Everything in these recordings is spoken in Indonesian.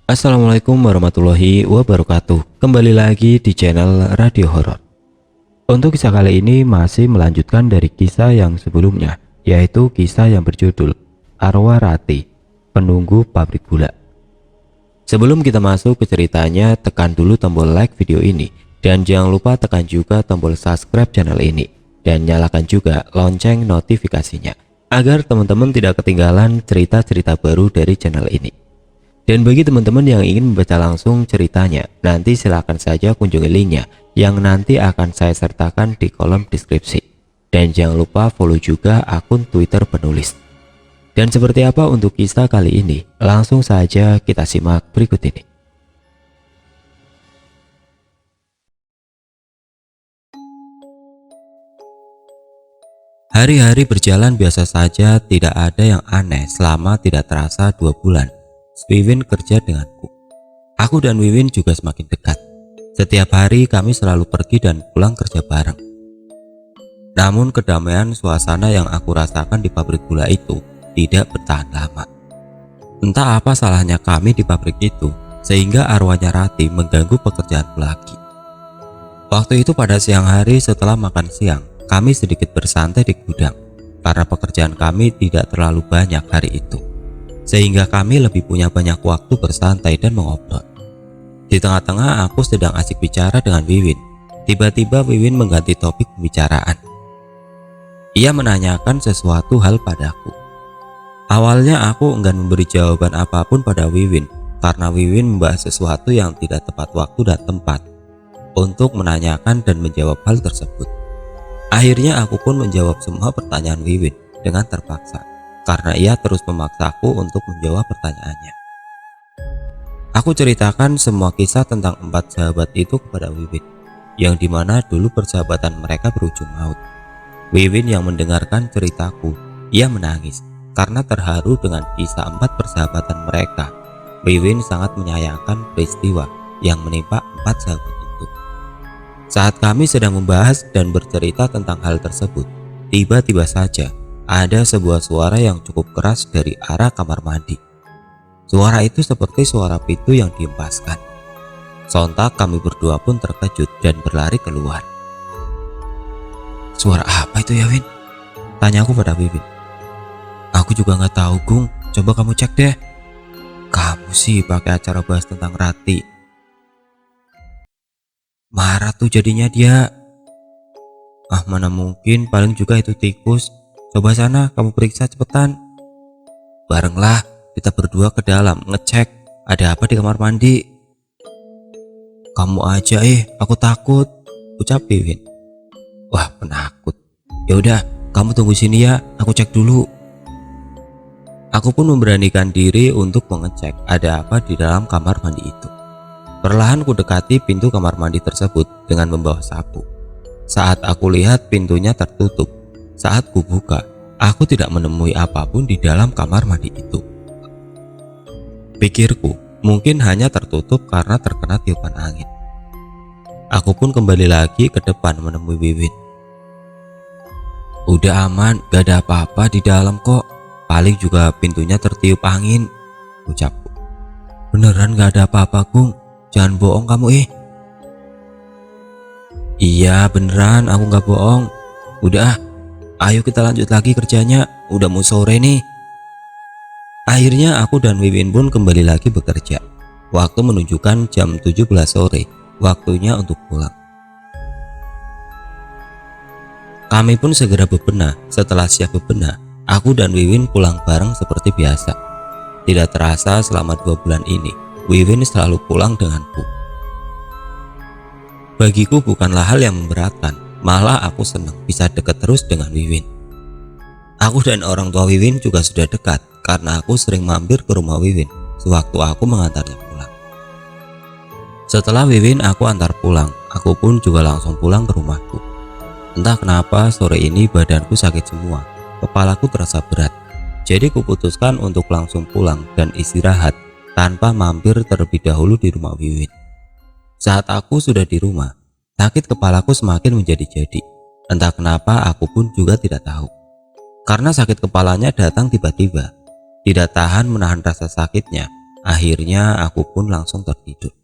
Assalamualaikum warahmatullahi wabarakatuh. Kembali lagi di channel Radio Horor. Untuk kisah kali ini masih melanjutkan dari kisah yang sebelumnya, yaitu kisah yang berjudul Arwah Rati, Penunggu Pabrik Gula. Sebelum kita masuk ke ceritanya, tekan dulu tombol like video ini dan jangan lupa tekan juga tombol subscribe channel ini dan nyalakan juga lonceng notifikasinya agar teman-teman tidak ketinggalan cerita-cerita baru dari channel ini. Dan bagi teman-teman yang ingin membaca langsung ceritanya, nanti silakan saja kunjungi linknya yang nanti akan saya sertakan di kolom deskripsi. Dan jangan lupa follow juga akun Twitter penulis. Dan seperti apa untuk kisah kali ini? Langsung saja kita simak berikut ini. Hari-hari berjalan biasa saja, tidak ada yang aneh selama tidak terasa 2 bulan. Wiwin kerja denganku. Aku dan Wiwin juga semakin dekat. Setiap hari kami selalu pergi dan pulang kerja bareng. Namun kedamaian suasana yang aku rasakan di pabrik gula itu tidak bertahan lama. Entah apa salahnya kami di pabrik itu, sehingga arwahnya Rati mengganggu pekerjaanku lagi. Waktu itu pada siang hari setelah makan siang, kami sedikit bersantai di gudang, karena pekerjaan kami tidak terlalu banyak hari itu, sehingga kami lebih punya banyak waktu bersantai dan mengobrol. Di tengah-tengah aku sedang asik bicara dengan Wiwin. Tiba-tiba Wiwin mengganti topik pembicaraan. Ia menanyakan sesuatu hal padaku. Awalnya aku enggan memberi jawaban apapun pada Wiwin, karena Wiwin membahas sesuatu yang tidak tepat waktu dan tempat untuk menanyakan dan menjawab hal tersebut. Akhirnya aku pun menjawab semua pertanyaan Wiwin dengan terpaksa, karena ia terus memaksaku untuk menjawab pertanyaannya. Aku ceritakan semua kisah tentang 4 sahabat itu kepada Wiwin, yang dimana dulu persahabatan mereka berujung maut. Wiwin yang mendengarkan ceritaku, ia menangis karena terharu dengan kisah 4 persahabatan mereka. Wiwin sangat menyayangkan peristiwa yang menimpa 4 sahabat itu. Saat kami sedang membahas dan bercerita tentang hal tersebut, tiba-tiba saja ada sebuah suara yang cukup keras dari arah kamar mandi. Suara itu seperti suara pintu yang dihempaskan. Sontak kami berdua pun terkejut dan berlari keluar. Suara apa itu ya, Win? Tanya aku pada Wiwin. Aku juga nggak tahu, Gung. Coba kamu cek deh. Kamu sih pakai acara bahas tentang Rati. Marah tuh jadinya dia. Ah, mana mungkin, paling juga itu tikus. Coba sana kamu periksa cepetan. Barenglah kita berdua ke dalam ngecek ada apa di kamar mandi. Kamu aja aku takut, ucap Wiwin. Wah, penakut. Ya udah, kamu tunggu sini ya, aku cek dulu. Aku pun memberanikan diri untuk mengecek ada apa di dalam kamar mandi itu. Perlahan ku dekati pintu kamar mandi tersebut dengan membawa sapu. Saat aku lihat pintunya tertutup, saat ku buka, aku tidak menemui apapun di dalam kamar mandi itu. Pikirku, mungkin hanya tertutup karena terkena tiupan angin. Aku pun kembali lagi ke depan menemui Wiwin. Udah aman, gak ada apa-apa di dalam kok. Paling juga pintunya tertiup angin, ucapku. Beneran gak ada apa-apa, Gung? Jangan bohong kamu Iya beneran, aku gak bohong. Udah, ayo kita lanjut lagi kerjanya, udah mau sore nih. Akhirnya aku dan Wiwin pun kembali lagi bekerja. Waktu menunjukkan jam 17 sore, waktunya untuk pulang. Kami pun segera bebenah. Setelah siap bebenah, aku dan Wiwin pulang bareng seperti biasa. Tidak terasa selama 2 bulan ini, Wiwin selalu pulang denganku. Bagiku bukanlah hal yang memberatkan, malah aku senang bisa dekat terus dengan Wiwin. Aku dan orang tua Wiwin juga sudah dekat, karena aku sering mampir ke rumah Wiwin sewaktu aku mengantarnya pulang. Setelah Wiwin aku antar pulang, aku pun juga langsung pulang ke rumahku. Entah kenapa sore ini badanku sakit semua, kepalaku terasa berat. Jadi kuputuskan untuk langsung pulang dan istirahat tanpa mampir terlebih dahulu di rumah Wiwin. Saat aku sudah di rumah, sakit kepalaku semakin menjadi-jadi. Entah kenapa aku pun juga tidak tahu. Karena sakit kepalanya datang tiba-tiba. Tidak tahan menahan rasa sakitnya, Akhirnya aku pun langsung tertidur.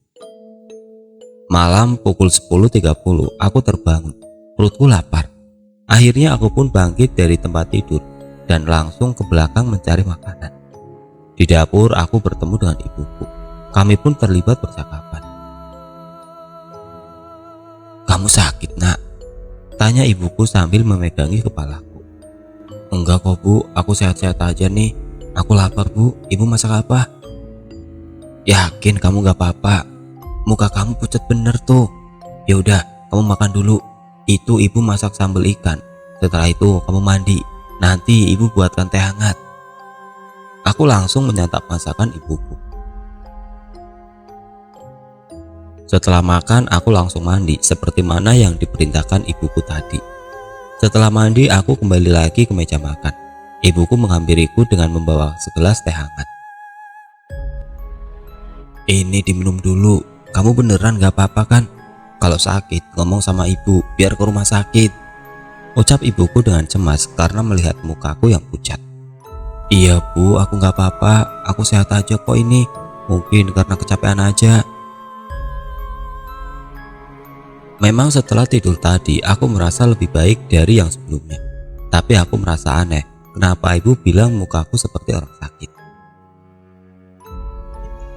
Malam pukul 10.30 aku terbangun. Perutku lapar. Akhirnya aku pun bangkit dari tempat tidur dan langsung ke belakang mencari makanan. Di dapur aku bertemu dengan ibuku. Kami pun terlibat percakapan. "Kamu sakit, Nak?" tanya ibuku sambil memegangi kepalaku. "Enggak kok, Bu, aku sehat-sehat aja nih. Aku lapar, Bu. Ibu masak apa?" "Yakin kamu gak apa-apa? Muka kamu pucat bener tuh. Ya udah, kamu makan dulu. Itu ibu masak sambal ikan. Setelah itu kamu mandi. Nanti ibu buatkan teh hangat." Aku langsung menyantap masakan ibuku. Setelah makan, aku langsung mandi seperti mana yang diperintahkan ibuku tadi. Setelah mandi, aku kembali lagi ke meja makan. Ibuku menghampiriku dengan membawa segelas teh hangat. "Ini diminum dulu. Kamu beneran gak apa-apa kan? Kalau sakit ngomong sama ibu biar ke rumah sakit," ucap ibuku dengan cemas karena melihat mukaku yang pucat. "Iya Bu, aku gak apa-apa. Aku sehat aja kok ini. Mungkin karena kecapean aja." Memang setelah tidur tadi aku merasa lebih baik dari yang sebelumnya. Tapi aku merasa aneh, kenapa ibu bilang mukaku seperti orang sakit.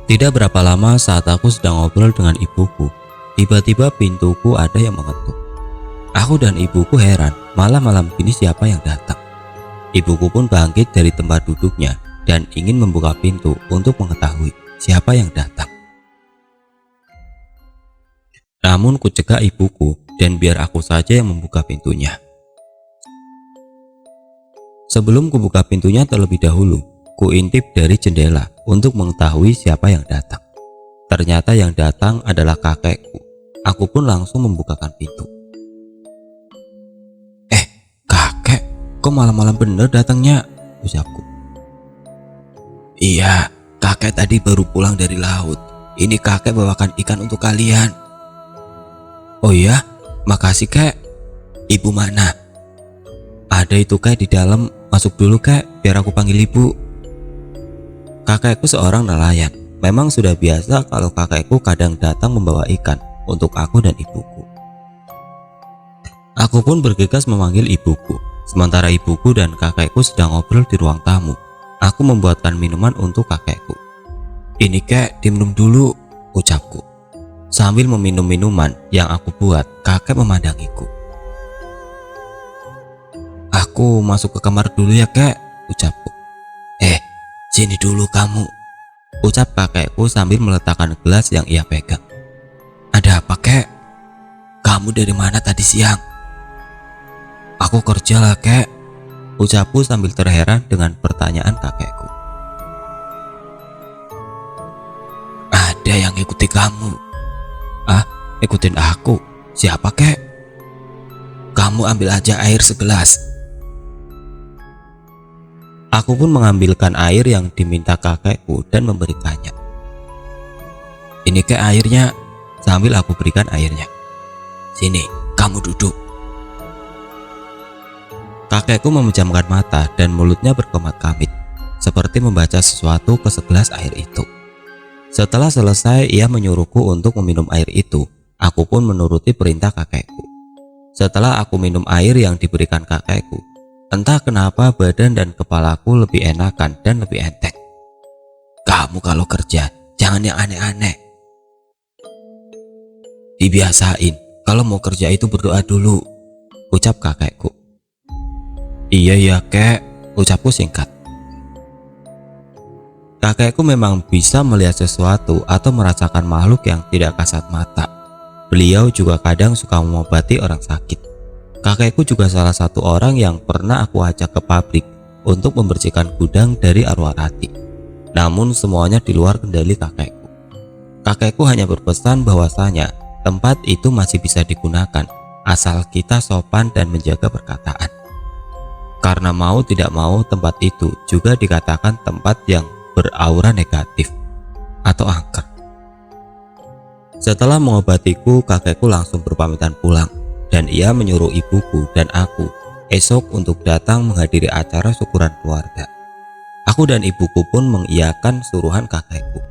Tidak berapa lama saat aku sedang ngobrol dengan ibuku, tiba-tiba pintuku ada yang mengetuk. Aku dan ibuku heran, malam-malam gini siapa yang datang. Ibuku pun bangkit dari tempat duduknya dan ingin membuka pintu untuk mengetahui siapa yang datang. Namun kucegah ibuku dan biar aku saja yang membuka pintunya. Sebelum kubuka pintunya terlebih dahulu, kuintip dari jendela untuk mengetahui siapa yang datang. Ternyata yang datang adalah kakekku. Aku pun langsung membukakan pintu. Kakek, kok malam-malam bener datangnya?" ucapku. "Iya, kakek tadi baru pulang dari laut. Ini kakek bawakan ikan untuk kalian." "Oh iya, makasih kek. Ibu mana?" "Ada itu kek di dalam, masuk dulu kek biar aku panggil ibu." Kakekku seorang nelayan. Memang sudah biasa kalau kakekku kadang datang membawa ikan untuk aku dan ibuku. Aku pun bergegas memanggil ibuku. Sementara ibuku dan kakekku sedang ngobrol di ruang tamu, aku membuatkan minuman untuk kakekku. "Ini kek, diminum dulu," ucapku. Sambil meminum minuman yang aku buat, kakek memandangiku. "Aku masuk ke kamar dulu ya kek," ucapku. Sini dulu kamu," ucap kakekku sambil meletakkan gelas yang ia pegang. "Ada apa kek? Kamu dari mana tadi siang?" "Aku kerja lah kek," ucapku sambil terheran dengan pertanyaan kakekku. "Ada yang ikuti kamu." "Ah, ikutin aku? Siapa kek?" "Kamu ambil aja air segelas." Aku pun mengambilkan air yang diminta kakekku dan memberikannya. "Ini kek airnya," sambil aku berikan airnya. "Sini, kamu duduk." Kakekku memejamkan mata dan mulutnya berkemat-kamit, seperti membaca sesuatu ke segelas air itu. Setelah selesai, ia menyuruhku untuk meminum air itu. Aku pun menuruti perintah kakekku. Setelah aku minum air yang diberikan kakekku, entah kenapa badan dan kepalaku lebih enakan dan lebih enteng. "Kamu kalau kerja jangan yang aneh-aneh. Dibiasain kalau mau kerja itu berdoa dulu," ucap kakekku. "Iya ya kek," ucapku singkat. Kakekku memang bisa melihat sesuatu atau merasakan makhluk yang tidak kasat mata. Beliau juga kadang suka mengobati orang sakit. Kakekku juga salah satu orang yang pernah aku ajak ke pabrik untuk membersihkan gudang dari arwah rati. Namun semuanya di luar kendali kakekku. Kakekku hanya berpesan bahwasanya tempat itu masih bisa digunakan asal kita sopan dan menjaga perkataan. Karena mau tidak mau tempat itu juga dikatakan tempat yang beraura negatif atau angker. Setelah mengobatiku, kakekku langsung berpamitan pulang. Dan ia menyuruh ibuku dan aku esok untuk datang menghadiri acara syukuran keluarga. Aku dan ibuku pun mengiyakan suruhan kakekku.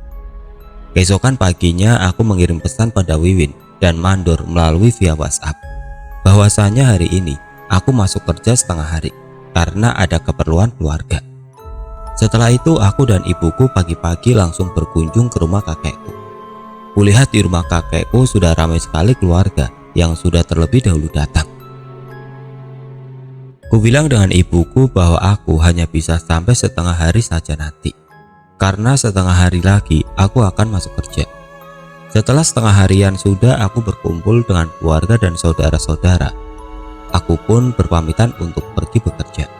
Keesokan paginya aku mengirim pesan pada Wiwin dan Mandor melalui via WhatsApp bahwasanya hari ini aku masuk kerja setengah hari karena ada keperluan keluarga. Setelah itu aku dan ibuku pagi-pagi langsung berkunjung ke rumah kakekku. Kulihat di rumah kakekku sudah ramai sekali keluarga yang sudah terlebih dahulu datang. Kubilang dengan ibuku bahwa aku hanya bisa sampai setengah hari saja nanti, karena setengah hari lagi aku akan masuk kerja. Setelah setengah harian sudah aku berkumpul dengan keluarga dan saudara-saudara. Aku pun berpamitan untuk pergi bekerja.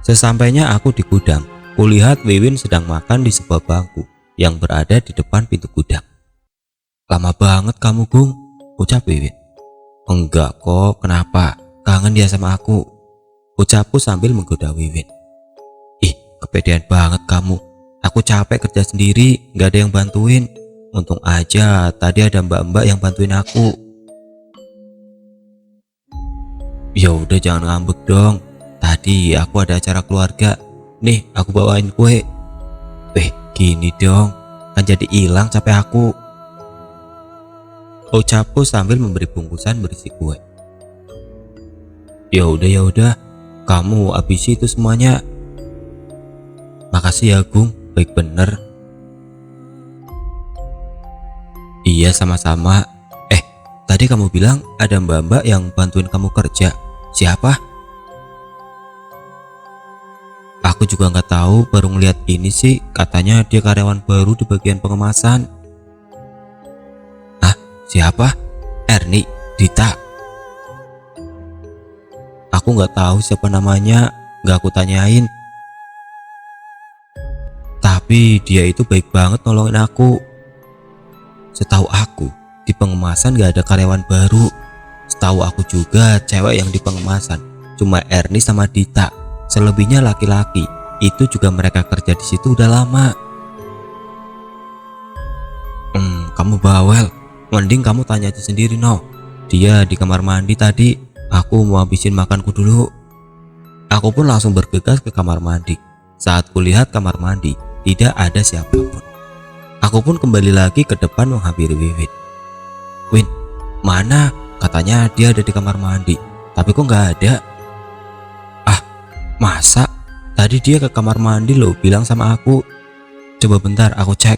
Sesampainya aku di gudang, kulihat Wiwin sedang makan di sebuah bangku yang berada di depan pintu gudang. "Lama banget kamu, Gung," ucap Wiwin. "Enggak kok, kenapa? Kangen dia sama aku," ucapku sambil menggoda Wiwin. "Ih, kepedean banget kamu. Aku capek kerja sendiri, nggak ada yang bantuin. Untung aja tadi ada mbak-mbak yang bantuin aku." "Ya udah jangan ngambek dong. Tadi aku ada acara keluarga. Nih, aku bawain kue." Gini dong, kan jadi hilang capek aku," ucapku sambil memberi bungkusan berisi kue. Ya udah, kamu habisi itu semuanya." "Makasih ya Gung, baik bener." "Iya sama-sama. Tadi kamu bilang ada mbak-mbak yang bantuin kamu kerja. Siapa?" "Aku juga nggak tahu, baru ngeliat ini sih, katanya dia karyawan baru di bagian pengemasan." "Ah, siapa? Erni? Dita?" "Aku nggak tahu siapa namanya, nggak aku tanyain. Tapi dia itu baik banget nolongin aku. Setahu aku, di pengemasan nggak ada karyawan baru. Setahu aku juga cewek yang di pengemasan cuma Erni sama Dita. Selebihnya laki-laki, itu juga mereka kerja di situ udah lama." Kamu bawel, mending kamu tanya aja sendiri no. Dia di kamar mandi tadi, aku mau habisin makanku dulu." Aku pun langsung bergegas ke kamar mandi. Saat kulihat kamar mandi, tidak ada siapapun. Aku pun kembali lagi ke depan menghampiri Wiwin. "Win, mana? Katanya dia ada di kamar mandi, tapi kok nggak ada?" "Masa? Tadi dia ke kamar mandi loh, bilang sama aku." "Coba bentar, aku cek."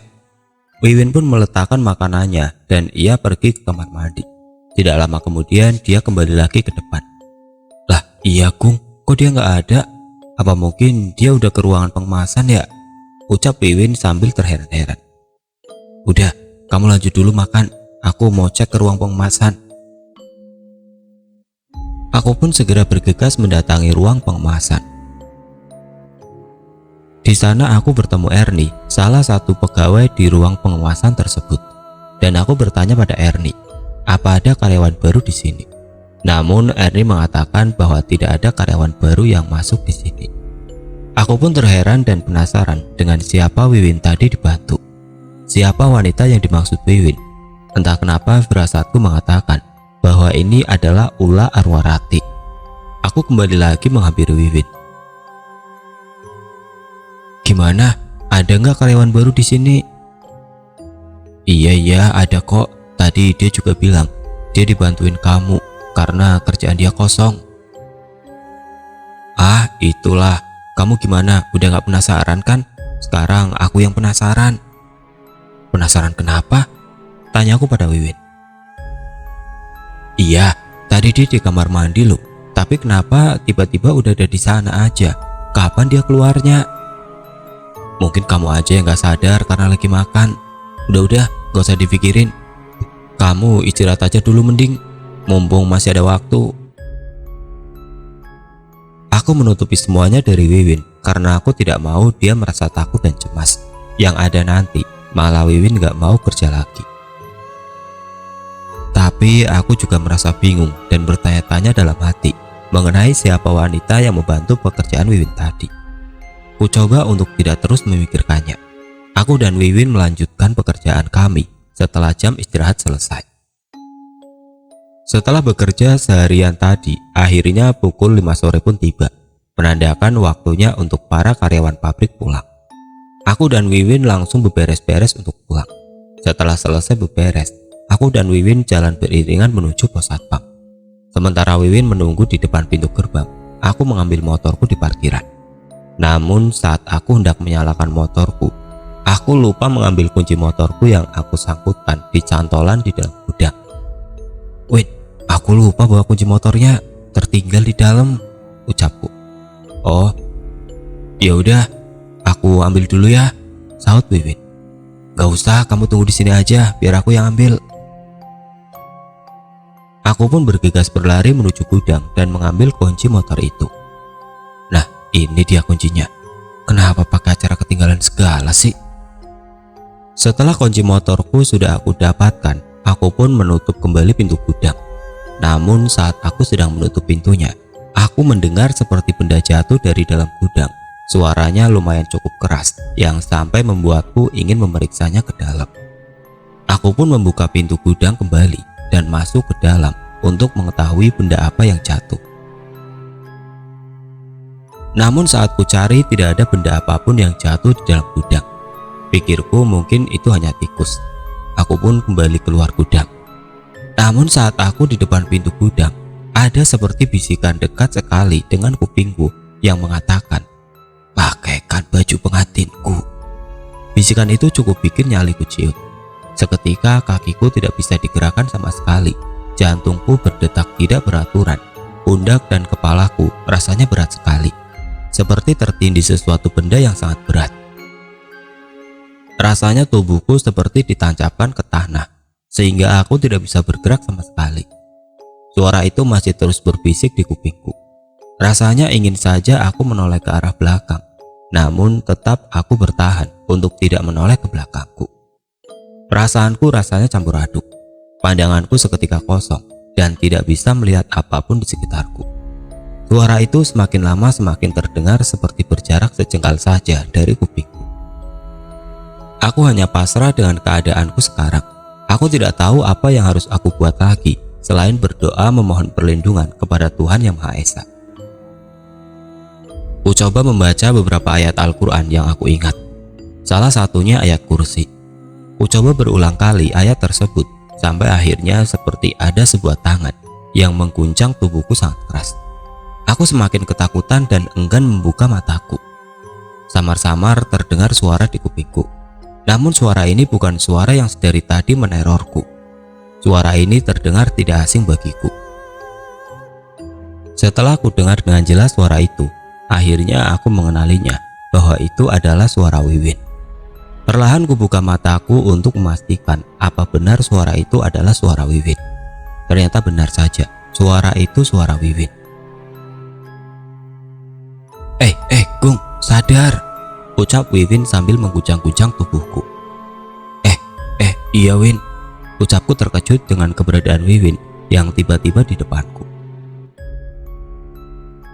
Wiwin pun meletakkan makanannya dan ia pergi ke kamar mandi. Tidak lama kemudian dia kembali lagi ke depan. "Lah iya Gung, kok dia nggak ada? Apa mungkin dia udah ke ruangan pengemasan ya?" ucap Wiwin sambil terheran-heran. "Udah, kamu lanjut dulu makan, aku mau cek ke ruang pengemasan." Aku pun segera bergegas mendatangi ruang pengemasan. Di sana aku bertemu Erni, salah satu pegawai di ruang pengemasan tersebut. Dan aku bertanya pada Erni, apa ada karyawan baru di sini? Namun Erni mengatakan bahwa tidak ada karyawan baru yang masuk di sini. Aku pun terheran dan penasaran dengan siapa Wiwin tadi dibantu. Siapa wanita yang dimaksud Wiwin? Entah kenapa firasatku mengatakan bahwa ini adalah Ula Arwarati. Aku kembali lagi menghampiri Wiwin. "Gimana? Ada nggak karyawan baru di sini?" Iya, ada kok. Tadi dia juga bilang dia dibantuin kamu karena kerjaan dia kosong." "Ah, itulah. Kamu gimana? Udah nggak penasaran kan? Sekarang aku yang penasaran." "Penasaran kenapa?" tanyaku pada Wiwin. "Iya, tadi dia di kamar mandi loh. Tapi kenapa tiba-tiba udah ada di sana aja? Kapan dia keluarnya?" "Mungkin kamu aja yang gak sadar karena lagi makan. Udah, gak usah dipikirin. Kamu istirahat aja dulu mending, mumpung masih ada waktu." Aku menutupi semuanya dari Wiwin karena aku tidak mau dia merasa takut dan cemas. Yang ada nanti malah Wiwin gak mau kerja lagi. Tapi aku juga merasa bingung dan bertanya-tanya dalam hati mengenai siapa wanita yang membantu pekerjaan Wiwin tadi. Ku coba untuk tidak terus memikirkannya. Aku dan Wiwin melanjutkan pekerjaan kami setelah jam istirahat selesai. Setelah bekerja seharian tadi, akhirnya pukul 5 sore pun tiba, menandakan waktunya untuk para karyawan pabrik pulang. Aku dan Wiwin langsung beberes-beres untuk pulang. Setelah selesai beberes, aku dan Wiwin jalan beriringan menuju pos satpam. Sementara Wiwin menunggu di depan pintu gerbang, aku mengambil motorku di parkiran. Namun saat aku hendak menyalakan motorku, aku lupa mengambil kunci motorku yang aku sangkutkan di cantolan di dalam gudang. "Win, aku lupa bawa kunci motornya, tertinggal di dalam," ucapku. "Oh, ya udah, aku ambil dulu ya," sahut Wiwin. "Gak usah, kamu tunggu di sini aja, biar aku yang ambil." Aku pun bergegas berlari menuju gudang dan mengambil kunci motor itu. Nah, ini dia kuncinya. Kenapa pakai acara ketinggalan segala sih? Setelah kunci motorku sudah aku dapatkan, aku pun menutup kembali pintu gudang. Namun saat aku sedang menutup pintunya, aku mendengar seperti benda jatuh dari dalam gudang. Suaranya lumayan cukup keras yang sampai membuatku ingin memeriksanya ke dalam. Aku pun membuka pintu gudang kembali dan masuk ke dalam untuk mengetahui benda apa yang jatuh. Namun saat ku cari tidak ada benda apapun yang jatuh di dalam gudang. Pikirku mungkin itu hanya tikus. Aku pun kembali keluar gudang. Namun saat aku di depan pintu gudang, ada seperti bisikan dekat sekali dengan kupingku yang mengatakan, "Pakaikan baju pengantinku." Bisikan itu cukup bikin nyaliku ciut. Seketika kakiku tidak bisa digerakkan sama sekali. Jantungku berdetak tidak beraturan. Pundak dan kepalaku rasanya berat sekali, seperti tertindih sesuatu benda yang sangat berat. Rasanya tubuhku seperti ditancapkan ke tanah, sehingga aku tidak bisa bergerak sama sekali. Suara itu masih terus berbisik di kupingku. Rasanya ingin saja aku menoleh ke arah belakang, namun tetap aku bertahan untuk tidak menoleh ke belakangku. Perasaanku rasanya campur aduk. Pandanganku seketika kosong dan tidak bisa melihat apapun di sekitarku. Suara itu semakin lama semakin terdengar seperti berjarak sejengkal saja dari kupingku. Aku hanya pasrah dengan keadaanku sekarang. Aku tidak tahu apa yang harus aku buat lagi selain berdoa memohon perlindungan kepada Tuhan Yang Maha Esa. Ku coba membaca beberapa ayat Al-Quran yang aku ingat. Salah satunya ayat kursi. Ku coba berulang kali ayat tersebut sampai akhirnya seperti ada sebuah tangan yang mengguncang tubuhku sangat keras. Aku semakin ketakutan dan enggan membuka mataku. Samar-samar terdengar suara di kupingku. Namun suara ini bukan suara yang sedari tadi menerorku. Suara ini terdengar tidak asing bagiku. Setelah aku dengar dengan jelas suara itu, akhirnya aku mengenalinya bahwa itu adalah suara Wiwin. Perlahan kubuka mataku untuk memastikan apa benar suara itu adalah suara Wiwin. Ternyata benar saja, suara itu suara Wiwin. Gung, sadar," ucap Wiwin sambil mengguncang-guncang tubuhku. Iya Win," ucapku terkejut dengan keberadaan Wiwin yang tiba-tiba di depanku.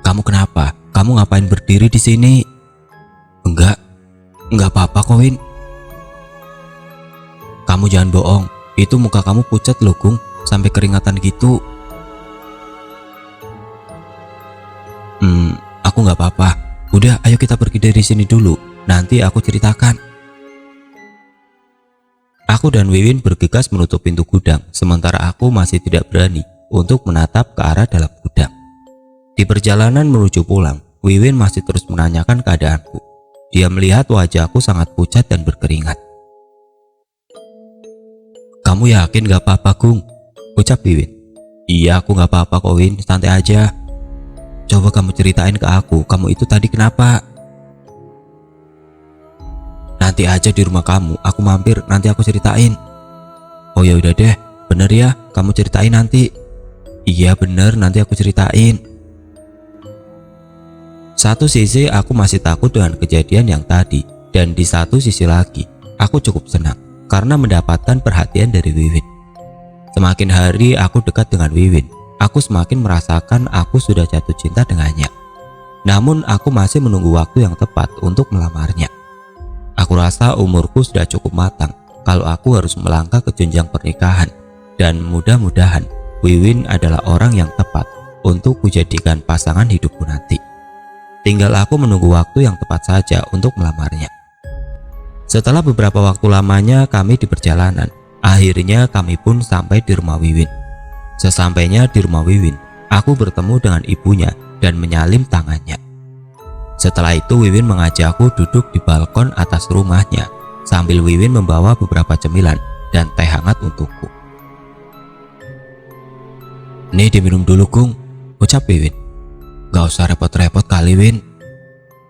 "Kamu kenapa? Kamu ngapain berdiri di sini?" Enggak apa-apa kok Win." "Kamu jangan bohong, itu muka kamu pucat loh Gung, sampai keringatan gitu." Aku nggak apa-apa. Udah, ayo kita pergi dari sini dulu, nanti aku ceritakan." Aku dan Wiwin bergegas menutup pintu gudang, sementara aku masih tidak berani untuk menatap ke arah dalam gudang. Di perjalanan menuju pulang, Wiwin masih terus menanyakan keadaanku. Dia melihat wajahku sangat pucat dan berkeringat. "Kamu yakin gak apa-apa Gung?" ucap Wiwin. "Iya, aku gak apa-apa kok Win, santai aja." "Coba kamu ceritain ke aku, kamu itu tadi kenapa?" "Nanti aja di rumah kamu, aku mampir, nanti aku ceritain." "Oh ya udah deh, bener ya, kamu ceritain nanti." "Iya bener, nanti aku ceritain." Satu sisi aku masih takut dengan kejadian yang tadi, dan di satu sisi lagi aku cukup senang karena mendapatkan perhatian dari Wiwin. Semakin hari aku dekat dengan Wiwin, aku semakin merasakan aku sudah jatuh cinta dengannya. Namun aku masih menunggu waktu yang tepat untuk melamarnya. Aku rasa umurku sudah cukup matang kalau aku harus melangkah ke jenjang pernikahan, dan mudah-mudahan Wiwin adalah orang yang tepat untuk kujadikan pasangan hidupku nanti. Tinggal aku menunggu waktu yang tepat saja untuk melamarnya. Setelah beberapa waktu lamanya kami di perjalanan, akhirnya kami pun sampai di rumah Wiwin. Sesampainya di rumah Wiwin, aku bertemu dengan ibunya dan menyalin tangannya. Setelah itu Wiwin mengajakku duduk di balkon atas rumahnya sambil Wiwin membawa beberapa cemilan dan teh hangat untukku. "Nih diminum dulu Gung," ucap Wiwin. "Gak usah repot-repot kali Win.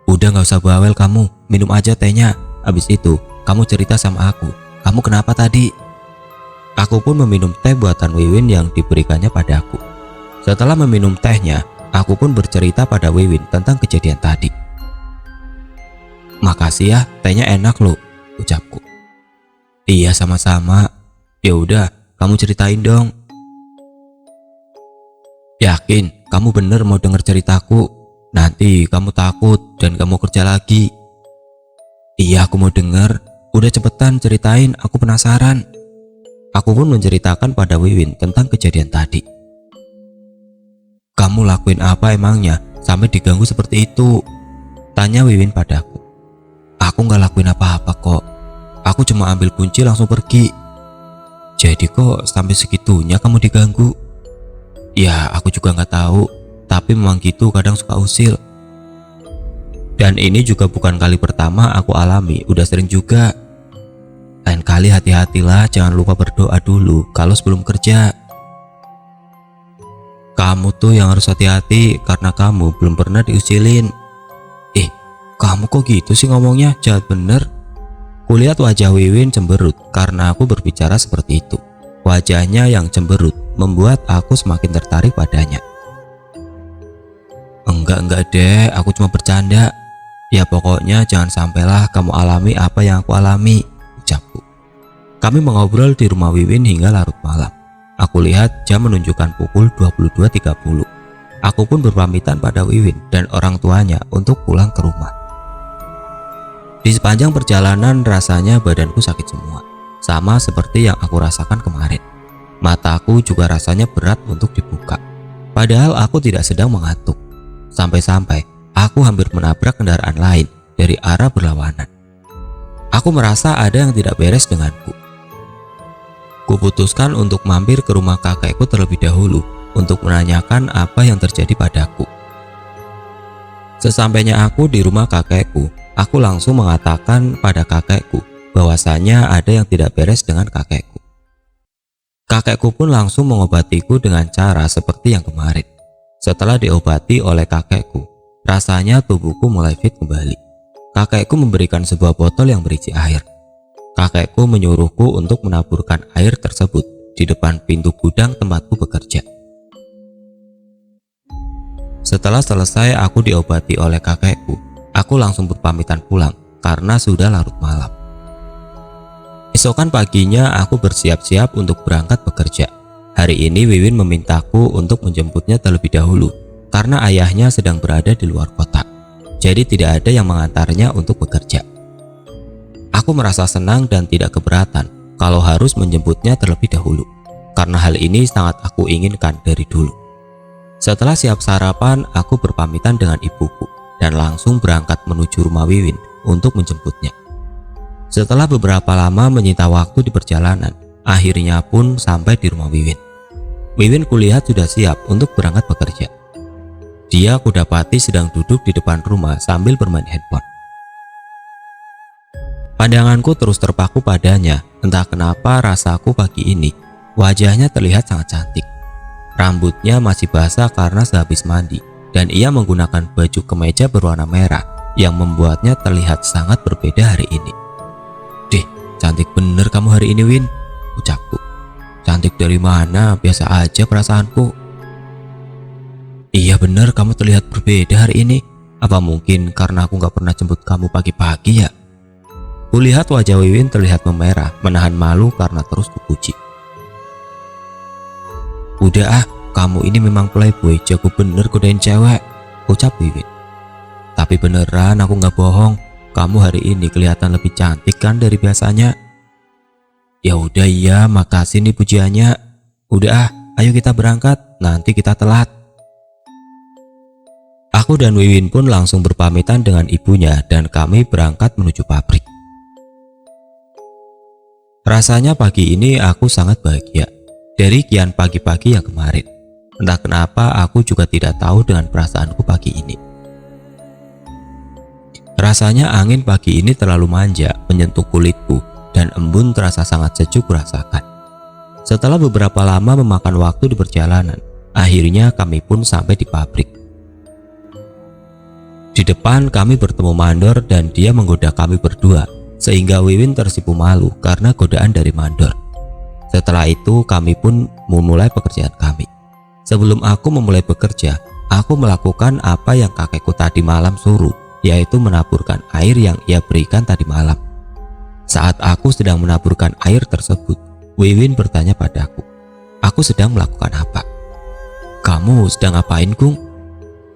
Udah gak usah bawel kamu, minum aja tehnya. Habis itu kamu cerita sama aku, kamu kenapa tadi?" Aku pun meminum teh buatan Wiwin yang diberikannya padaku. Setelah meminum tehnya, aku pun bercerita pada Wiwin tentang kejadian tadi. "Makasih ya, tehnya enak loh," ucapku. "Iya sama-sama. Ya udah, kamu ceritain dong." "Yakin kamu bener mau denger ceritaku? Nanti kamu takut dan kamu kerja lagi." "Iya aku mau denger, udah cepetan ceritain, aku penasaran." Aku pun menceritakan pada Wiwin tentang kejadian tadi. "Kamu lakuin apa emangnya sampai diganggu seperti itu?" tanya Wiwin padaku. "Aku gak lakuin apa-apa kok, aku cuma ambil kunci langsung pergi." "Jadi kok sampai segitunya kamu diganggu?" "Ya aku juga gak tahu, tapi memang gitu kadang suka usil. Dan ini juga bukan kali pertama aku alami, udah sering juga. Lain kali hati-hatilah, jangan lupa berdoa dulu kalau sebelum kerja." "Kamu tuh yang harus hati-hati karena kamu belum pernah diusilin." Kamu kok gitu sih ngomongnya, jahat bener." Kulihat wajah Wiwin cemberut karena aku berbicara seperti itu. Wajahnya yang cemberut membuat aku semakin tertarik padanya. Enggak deh, aku cuma bercanda. Ya pokoknya jangan sampailah kamu alami apa yang aku alami," ucapku. Kami mengobrol di rumah Wiwin hingga larut malam. Aku lihat jam menunjukkan pukul 22.30. Aku pun berpamitan pada Wiwin dan orang tuanya untuk pulang ke rumah. Di sepanjang perjalanan rasanya badanku sakit semua, sama seperti yang aku rasakan kemarin. Mataku juga rasanya berat untuk dibuka, padahal aku tidak sedang mengantuk. Sampai-sampai aku hampir menabrak kendaraan lain dari arah berlawanan. Aku merasa ada yang tidak beres denganku. Kuputuskan untuk mampir ke rumah kakekku terlebih dahulu untuk menanyakan apa yang terjadi padaku. Sesampainya aku di rumah kakekku, aku langsung mengatakan pada kakekku bahwasanya ada yang tidak beres dengan kakekku. Kakekku pun langsung mengobatiku dengan cara seperti yang kemarin. Setelah diobati oleh kakekku, rasanya tubuhku mulai fit kembali. Kakekku memberikan sebuah botol yang berisi air. Kakekku menyuruhku untuk menaburkan air tersebut di depan pintu gudang tempatku bekerja. Setelah selesai aku diobati oleh kakekku, aku langsung berpamitan pulang karena sudah larut malam. Esokan paginya aku bersiap-siap untuk berangkat bekerja. Hari ini Wiwin memintaku untuk menjemputnya terlebih dahulu karena ayahnya sedang berada di luar kota. Jadi tidak ada yang mengantarnya untuk bekerja. Aku merasa senang dan tidak keberatan kalau harus menjemputnya terlebih dahulu, karena hal ini sangat aku inginkan dari dulu. Setelah siap sarapan, aku berpamitan dengan ibuku dan langsung berangkat menuju rumah Wiwin untuk menjemputnya. Setelah beberapa lama menyita waktu di perjalanan, akhirnya pun sampai di rumah Wiwin. Wiwin kulihat sudah siap untuk berangkat bekerja. Dia kudapati sedang duduk di depan rumah sambil bermain handphone. Pandanganku terus terpaku padanya, entah kenapa rasaku pagi ini wajahnya terlihat sangat cantik. Rambutnya masih basah karena sehabis mandi dan ia menggunakan baju kemeja berwarna merah yang membuatnya terlihat sangat berbeda hari ini. "Deh, cantik bener kamu hari ini Win," ucapku. "Cantik dari mana? Biasa aja perasaanku." "Iya bener, kamu terlihat berbeda hari ini. Apa mungkin karena aku gak pernah jemput kamu pagi-pagi ya?" Kulihat wajah Wiwin terlihat memerah, menahan malu karena terus kupuji. "Udah kamu ini memang playboy, jago bener godain cewek," ucap Wiwin. "Tapi beneran aku gak bohong, kamu hari ini kelihatan lebih cantik kan dari biasanya." "Ya udah iya, makasih nih pujiannya. Udah ayo kita berangkat, nanti kita telat." Aku dan Wiwin pun langsung berpamitan dengan ibunya dan kami berangkat menuju pabrik. Rasanya pagi ini aku sangat bahagia. Dari kian pagi-pagi yang kemarin, entah kenapa aku juga tidak tahu dengan perasaanku pagi ini. Rasanya angin pagi ini terlalu manja menyentuh kulitku dan embun terasa sangat sejuk kurasakan. Setelah beberapa lama memakan waktu di perjalanan, akhirnya kami pun sampai di pabrik. Di depan kami bertemu Mandor dan dia menggoda kami berdua, sehingga Wiwin tersipu malu karena godaan dari Mandor. Setelah itu kami pun memulai pekerjaan kami. Sebelum aku memulai bekerja, aku melakukan apa yang kakekku tadi malam suruh, yaitu menaburkan air yang ia berikan tadi malam. Saat aku sedang menaburkan air tersebut, Wiwin bertanya padaku, aku sedang melakukan apa? Kamu sedang ngapain, Gung?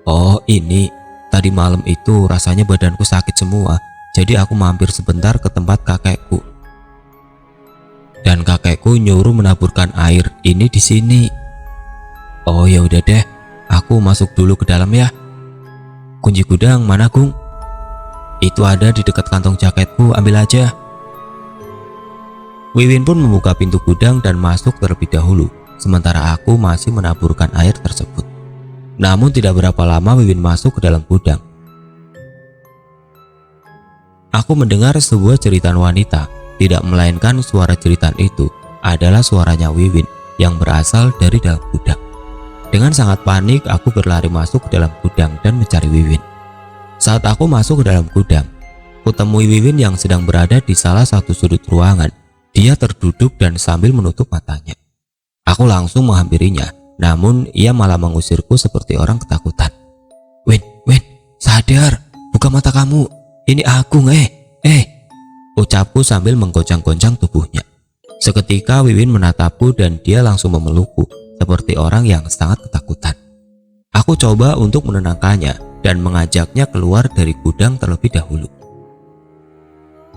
Oh ini, tadi malam itu rasanya badanku sakit semua, jadi aku mampir sebentar ke tempat kakekku. Dan kakekku nyuruh menaburkan air ini di sini. Oh ya udah deh, aku masuk dulu ke dalam ya. Kunci gudang mana, Gung? Itu ada di dekat kantong jaketku, ambil aja. Wiwin pun membuka pintu gudang dan masuk terlebih dahulu, sementara aku masih menaburkan air tersebut. Namun tidak berapa lama Wiwin masuk ke dalam gudang. Aku mendengar sebuah jeritan wanita, tidak melainkan suara jeritan itu adalah suaranya Wiwin yang berasal dari dalam gudang. Dengan sangat panik aku berlari masuk ke dalam gudang dan mencari Wiwin. Saat aku masuk ke dalam gudang, kutemui Wiwin yang sedang berada di salah satu sudut ruangan. Dia terduduk dan sambil menutup matanya. Aku langsung menghampirinya, namun ia malah mengusirku seperti orang ketakutan. Win, sadar, buka mata kamu, ini aku ucapku sambil menggoncang-goncang tubuhnya. Seketika Wiwin menatapku dan dia langsung memelukku seperti orang yang sangat ketakutan. Aku coba untuk menenangkannya dan mengajaknya keluar dari gudang terlebih dahulu.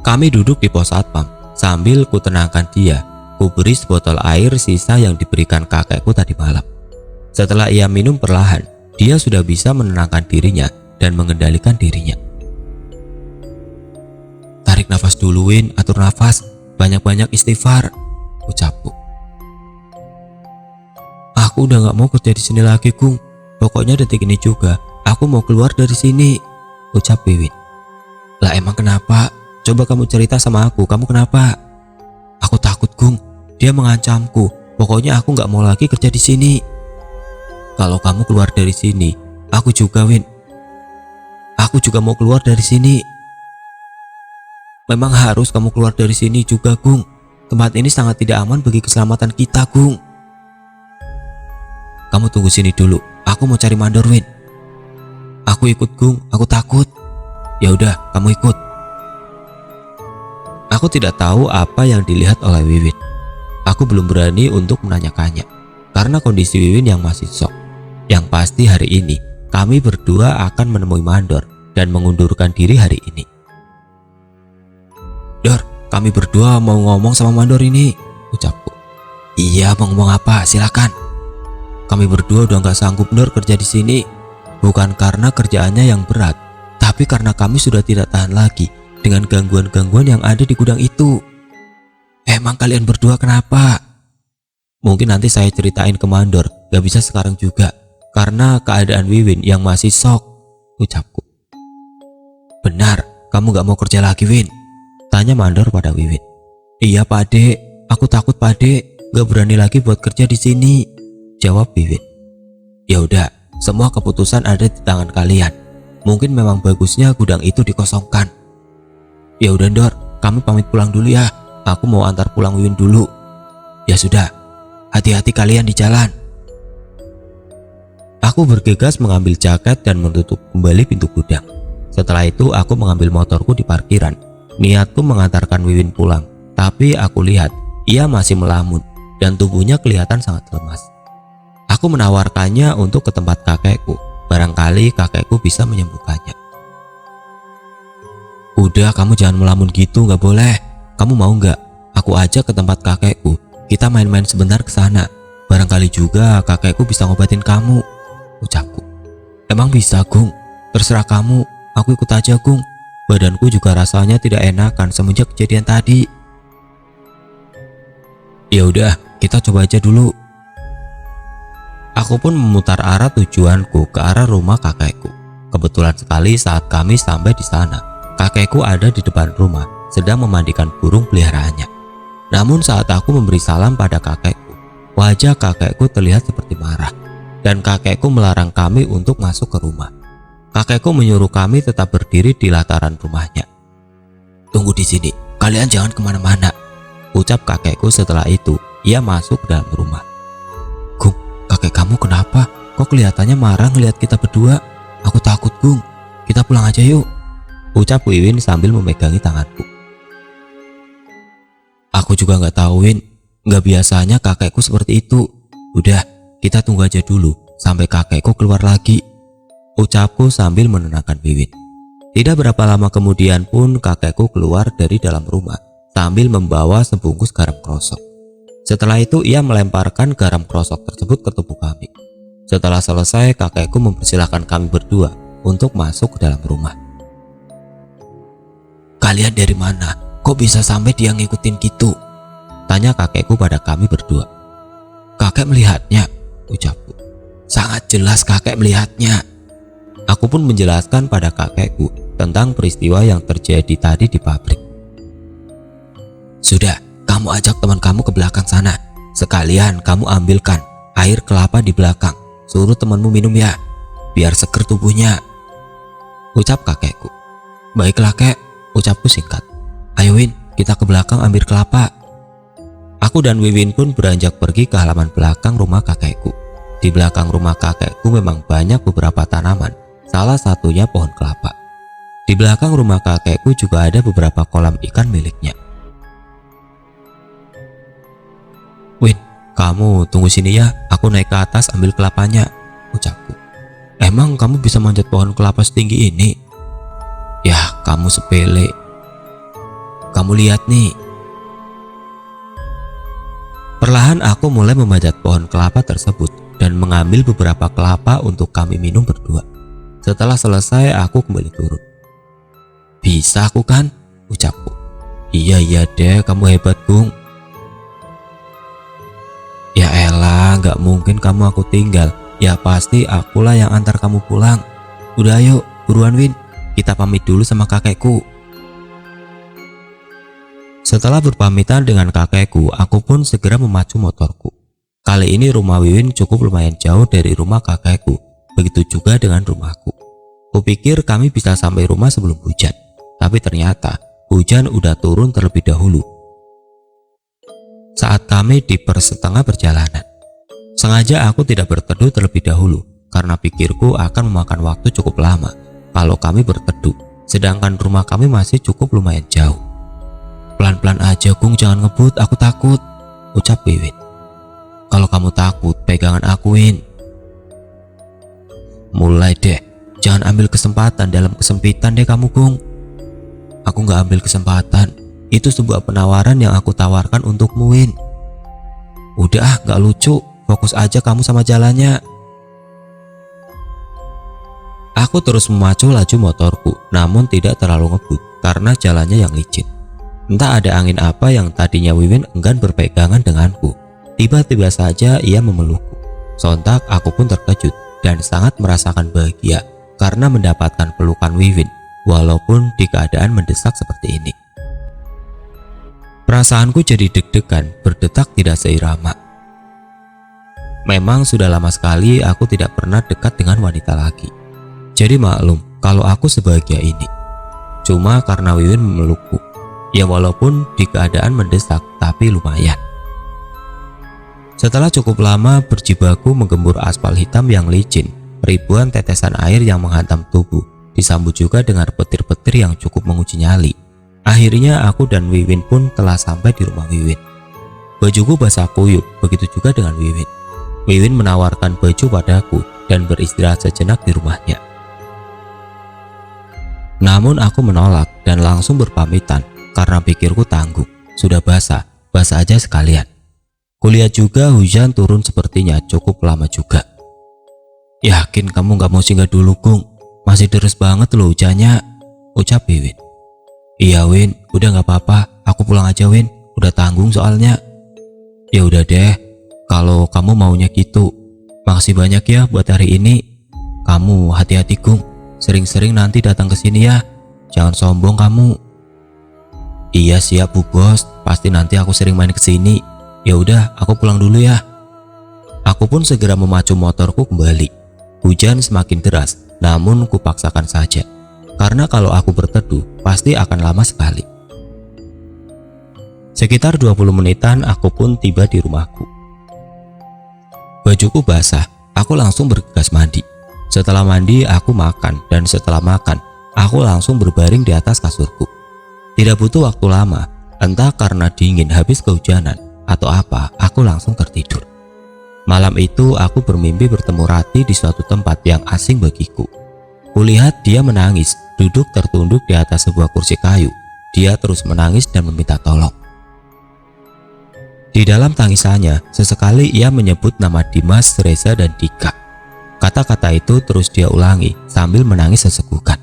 Kami duduk di pos satpam sambil kutenangkan dia. Ku beri sebotol air sisa yang diberikan kakekku tadi malam. Setelah ia minum perlahan, dia sudah bisa menenangkan dirinya dan mengendalikan dirinya. Tarik nafas dulu, Win, atur nafas, banyak-banyak istighfar, ucapku. Aku udah gak mau kerja di sini lagi, Gung. Pokoknya detik ini juga aku mau keluar dari sini, ucap Wiwin. Lah emang kenapa? Coba kamu cerita sama aku, kamu kenapa? Aku takut, Gung. Dia mengancamku. Pokoknya aku gak mau lagi kerja di sini. Kalau kamu keluar dari sini, aku juga, Win. Aku juga mau keluar dari sini. Memang harus kamu keluar dari sini juga, Gung. Tempat ini sangat tidak aman bagi keselamatan kita, Gung. Kamu tunggu sini dulu. Aku mau cari Mandor, Win. Aku ikut, Gung. Aku takut. Ya udah, kamu ikut. Aku tidak tahu apa yang dilihat oleh Wiwin. Aku belum berani untuk menanyakannya karena kondisi Wiwin yang masih shock. Yang pasti hari ini kami berdua akan menemui Mandor dan mengundurkan diri hari ini. Dor, kami berdua mau ngomong sama Mandor ini, ucapku. Iya, mau ngomong apa? Silakan. Kami berdua udah gak sanggup, Dor, kerja di sini. Bukan karena kerjaannya yang berat, tapi karena kami sudah tidak tahan lagi dengan gangguan-gangguan yang ada di gudang itu. Emang kalian berdua kenapa? Mungkin nanti saya ceritain ke Mandor, gak bisa sekarang juga karena keadaan Wiwin yang masih shock, ucapku. Benar, kamu gak mau kerja lagi, Win? Tanya Mandor pada Wiwin. Iya, Pade, aku takut, Pade, gak berani lagi buat kerja di sini, jawab Wiwin. Ya udah, semua keputusan ada di tangan kalian. Mungkin memang bagusnya gudang itu dikosongkan. Ya udah, Dor, kami pamit pulang dulu ya. Aku mau antar pulang Wiwin dulu. Ya sudah, hati-hati kalian di jalan. Aku bergegas mengambil jaket dan menutup kembali pintu gudang. Setelah itu aku mengambil motorku di parkiran. Niatku mengantarkan Wiwin pulang, tapi aku lihat ia masih melamun dan tubuhnya kelihatan sangat lemas. Aku menawarkannya untuk ke tempat kakekku. Barangkali kakekku bisa menyembuhkannya. Udah, kamu jangan melamun gitu, gak boleh. Kamu mau gak? Aku ajak ke tempat kakekku. Kita main-main sebentar ke sana. Barangkali juga kakekku bisa ngobatin kamu, ucapku. Emang bisa, Gung? Terserah kamu, aku ikut aja, Gung. Badanku juga rasanya tidak enakan semenjak kejadian tadi. Ya udah, kita coba aja dulu. Aku pun memutar arah tujuanku ke arah rumah kakekku. Kebetulan sekali saat kami sampai di sana, kakekku ada di depan rumah sedang memandikan burung peliharaannya. Namun saat aku memberi salam pada kakekku, wajah kakekku terlihat seperti marah dan kakekku melarang kami untuk masuk ke rumah. Kakekku menyuruh kami tetap berdiri di lataran rumahnya. Tunggu di sini, kalian jangan kemana-mana, ucap kakekku. Setelah itu, ia masuk ke dalam rumah. Gung, kakek kamu kenapa? Kok kelihatannya marah ngelihat kita berdua? Aku takut, Gung. Kita pulang aja yuk, ucap Wiwin sambil memegangi tanganku. Aku juga nggak tahu, Win. Nggak biasanya kakekku seperti itu. Udah, kita tunggu aja dulu sampai kakekku keluar lagi, ucapku sambil menenangkan Wiwin. Tidak berapa lama kemudian pun kakekku keluar dari dalam rumah sambil membawa sebungkus garam krosok. Setelah itu ia melemparkan garam krosok tersebut ke tubuh kami. Setelah selesai, kakekku mempersilahkan kami berdua untuk masuk ke dalam rumah. Kalian dari mana? Kok bisa sampai dia ngikutin gitu? Tanya kakekku pada kami berdua. Kakek melihatnya, ucapku. Sangat jelas kakek melihatnya. Aku pun menjelaskan pada kakekku tentang peristiwa yang terjadi tadi di pabrik. Sudah, kamu ajak teman kamu ke belakang sana. Sekalian kamu ambilkan air kelapa di belakang. Suruh temanmu minum ya, biar seger tubuhnya, ucap kakekku. Baiklah kek, ucapku singkat. Ayo Win, kita ke belakang ambil kelapa. Aku dan Wiwin pun beranjak pergi ke halaman belakang rumah kakekku. Di belakang rumah kakekku memang banyak beberapa tanaman, salah satunya pohon kelapa. Di belakang rumah kakekku juga ada beberapa kolam ikan miliknya. Win, kamu tunggu sini ya, aku naik ke atas ambil kelapanya, ucapku. Emang kamu bisa manjat pohon kelapa setinggi ini? Yah, kamu sepele. Kamu lihat nih. Perlahan aku mulai memanjat pohon kelapa tersebut dan mengambil beberapa kelapa untuk kami minum berdua. Setelah selesai, aku kembali turun. Bisa aku kan? Ucapku. Iya deh, kamu hebat, Gung. Ya elah, gak mungkin kamu aku tinggal. Ya pasti akulah yang antar kamu pulang. Udah ayo, buruan Win. Kita pamit dulu sama kakekku. Setelah berpamitan dengan kakekku, aku pun segera memacu motorku. Kali ini rumah Wiwin cukup lumayan jauh dari rumah kakekku. Begitu juga dengan rumahku. Kupikir kami bisa sampai rumah sebelum hujan. Tapi ternyata hujan udah turun terlebih dahulu saat kami di persetengah perjalanan. Sengaja aku tidak berteduh terlebih dahulu karena pikirku akan memakan waktu cukup lama kalau kami berteduh, sedangkan rumah kami masih cukup lumayan jauh. Pelan-pelan aja Gung, jangan ngebut, aku takut, ucap Wiwin. Kalau kamu takut, pegangan aku Win. Mulai deh, jangan ambil kesempatan dalam kesempitan deh kamu Gung. Aku gak ambil kesempatan, itu sebuah penawaran yang aku tawarkan untukmu Win. Udah gak lucu, fokus aja kamu sama jalannya. Aku terus memacu laju motorku, namun tidak terlalu ngebut karena jalannya yang licin. Entah ada angin apa yang tadinya Wiwin enggan berpegangan denganku. Tiba-tiba saja ia memelukku. Sontak aku pun terkejut dan sangat merasakan bahagia karena mendapatkan pelukan Wiwin, walaupun di keadaan mendesak seperti ini. Perasaanku jadi deg-degan, berdetak tidak seirama. Memang sudah lama sekali aku tidak pernah dekat dengan wanita lagi. Jadi maklum kalau aku sebahagia ini. Cuma karena Wiwin memelukku. Ya walaupun di keadaan mendesak, tapi lumayan. Setelah cukup lama berjibaku menggembur aspal hitam yang licin, ribuan tetesan air yang menghantam tubuh, disambut juga dengan petir-petir yang cukup menguji nyali. Akhirnya aku dan Wiwin pun telah sampai di rumah Wiwin. Bajuku basah kuyup, begitu juga dengan Wiwin. Wiwin menawarkan baju padaku dan beristirahat sejenak di rumahnya. Namun aku menolak dan langsung berpamitan karena pikirku tangguh. Sudah basah aja sekalian. Kulihat juga hujan turun sepertinya cukup lama juga. Yakin kamu gak mau singgah dulu Gung? Masih deres banget loh hujannya, ucap Wiwin. Iya Win, udah gak apa-apa, aku pulang aja Win, udah tanggung soalnya. Ya udah deh, kalau kamu maunya gitu. Makasih banyak ya buat hari ini. Kamu hati-hati Gung, sering-sering nanti datang ke sini ya. Jangan sombong kamu. Iya siap Bu Bos, pasti nanti aku sering main ke sini. Ya udah, aku pulang dulu ya. Aku pun segera memacu motorku kembali. Hujan semakin deras, namun kupaksakan saja. Karena kalau aku berteduh, pasti akan lama sekali. Sekitar 20 menitan aku pun tiba di rumahku. Bajuku basah, aku langsung bergegas mandi. Setelah mandi, aku makan, dan setelah makan, aku langsung berbaring di atas kasurku. Tidak butuh waktu lama, entah karena dingin habis kehujanan atau apa, aku langsung tertidur. Malam itu aku bermimpi bertemu Rati di suatu tempat yang asing bagiku. Kulihat dia menangis, duduk tertunduk di atas sebuah kursi kayu. Dia terus menangis dan meminta tolong. Di dalam tangisannya, sesekali ia menyebut nama Dimas, Reza, dan Dika. Kata-kata itu terus dia ulangi sambil menangis sesekukan.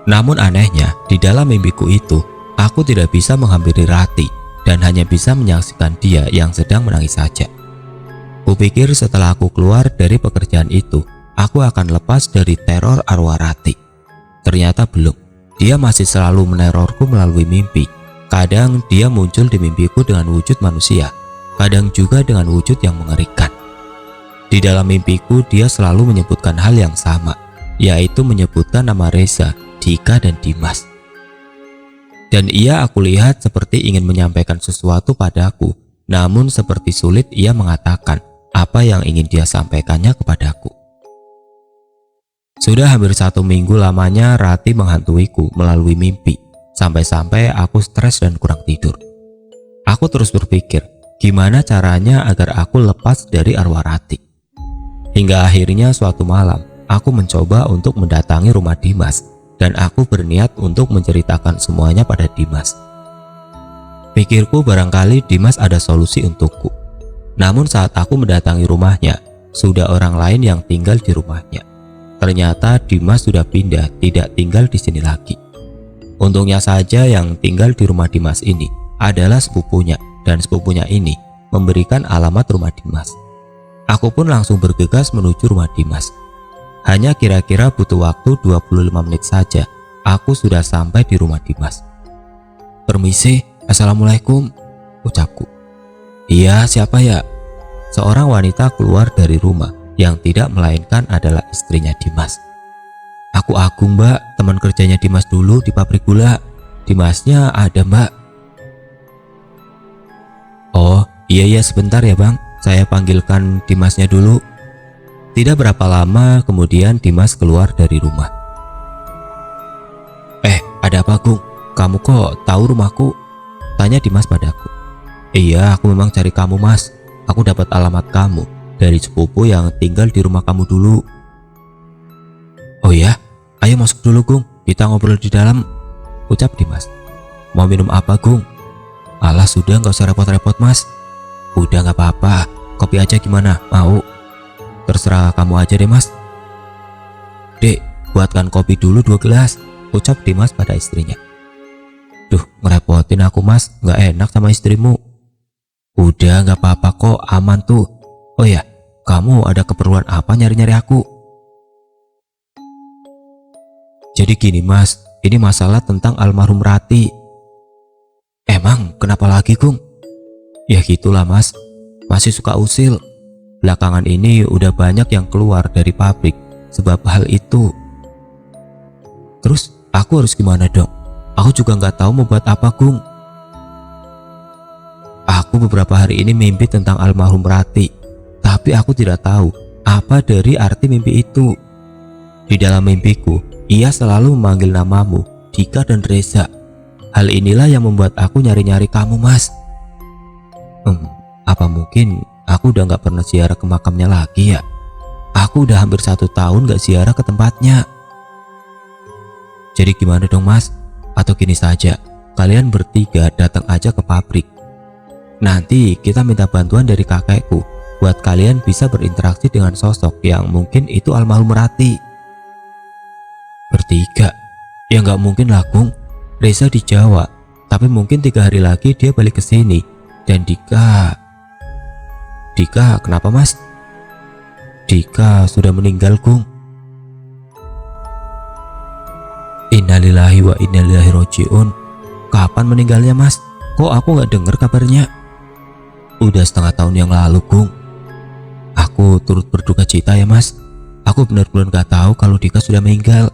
Namun anehnya, di dalam mimpiku itu, aku tidak bisa menghampiri Rati dan hanya bisa menyaksikan dia yang sedang menangis saja. Kupikir setelah aku keluar dari pekerjaan itu, aku akan lepas dari teror arwah Rati. Ternyata belum. Dia masih selalu menerorku melalui mimpi. Kadang dia muncul di mimpiku dengan wujud manusia, kadang juga dengan wujud yang mengerikan. Di dalam mimpiku dia selalu menyebutkan hal yang sama, yaitu menyebutkan nama Reza, Dika, dan Dimas. Dan ia aku lihat seperti ingin menyampaikan sesuatu padaku, namun seperti sulit ia mengatakan apa yang ingin dia sampaikannya kepadaku. Sudah hampir 1 minggu lamanya Rati menghantuiku melalui mimpi. Sampai-sampai aku stres dan kurang tidur. Aku terus berpikir, gimana caranya agar aku lepas dari arwah Rati. Hingga akhirnya suatu malam, aku mencoba untuk mendatangi rumah Dimas, dan aku berniat untuk menceritakan semuanya pada Dimas. Pikirku barangkali Dimas ada solusi untukku. Namun saat aku mendatangi rumahnya, sudah orang lain yang tinggal di rumahnya. Ternyata Dimas sudah pindah, tidak tinggal di sini lagi. Untungnya saja yang tinggal di rumah Dimas ini adalah sepupunya, dan sepupunya ini memberikan alamat rumah Dimas. Aku pun langsung bergegas menuju rumah Dimas. Hanya kira-kira butuh waktu 25 menit saja, aku sudah sampai di rumah Dimas. "Permisi, Assalamualaikum," ucapku. "Iya, siapa ya?" Seorang wanita keluar dari rumah yang tidak melainkan adalah istrinya Dimas. "Aku Agung Mbak, teman kerjanya Dimas dulu di pabrik gula. Dimasnya ada Mbak." "Oh iya sebentar ya Bang, saya panggilkan Dimasnya dulu." Tidak berapa lama kemudian Dimas keluar dari rumah. Ada apa Gung? Kamu kok tahu rumahku?" tanya Dimas padaku. "Iya, aku memang cari kamu Mas. Aku dapat alamat kamu dari sepupu yang tinggal di rumah kamu dulu." "Oh ya? Ayo masuk dulu Gung, kita ngobrol di dalam," ucap Dimas. "Mau minum apa Gung?" "Alah sudah, nggak usah repot-repot Mas." "Udah nggak apa-apa, kopi aja gimana, mau?" "Terserah kamu aja deh Mas." "Dek, buatkan kopi dulu 2 gelas," ucap Dimas pada istrinya. "Duh, ngerepotin aku Mas, nggak enak sama istrimu." "Udah nggak apa-apa kok, aman tuh. Oh ya, kamu ada keperluan apa nyari-nyari aku?" "Jadi gini Mas, ini masalah tentang almarhum Rati." "Emang kenapa lagi Gung?" "Ya gitulah Mas, masih suka usil. Belakangan ini udah banyak yang keluar dari pabrik sebab hal itu." "Terus aku harus gimana dong? Aku juga nggak tahu mau buat apa Gung." "Aku beberapa hari ini mimpi tentang almarhum Rati, tapi aku tidak tahu apa dari arti mimpi itu. Di dalam mimpiku, ia selalu memanggil namamu, Dika dan Reza. Hal inilah yang membuat aku nyari-nyari kamu Mas." Apa mungkin aku udah gak pernah ziarah ke makamnya lagi ya? Aku udah hampir 1 tahun gak ziarah ke tempatnya." "Jadi gimana dong Mas? Atau gini saja, kalian bertiga datang aja ke pabrik. Nanti kita minta bantuan dari kakekku buat kalian bisa berinteraksi dengan sosok yang mungkin itu almarhum Rati." "Bertiga? Ya nggak mungkin lah Gung. Reza di Jawa, Tapi mungkin 3 hari lagi dia balik ke sini. Dan Dika kenapa mas? Dika sudah meninggal Gung. Innalillahi wa inna ilaihi rajiun. Kapan meninggalnya mas? Kok aku gak dengar kabarnya? Udah setengah tahun yang lalu Gung. Aku turut berduka cita ya mas. Aku benar-benar gak tahu kalau Dika sudah meninggal.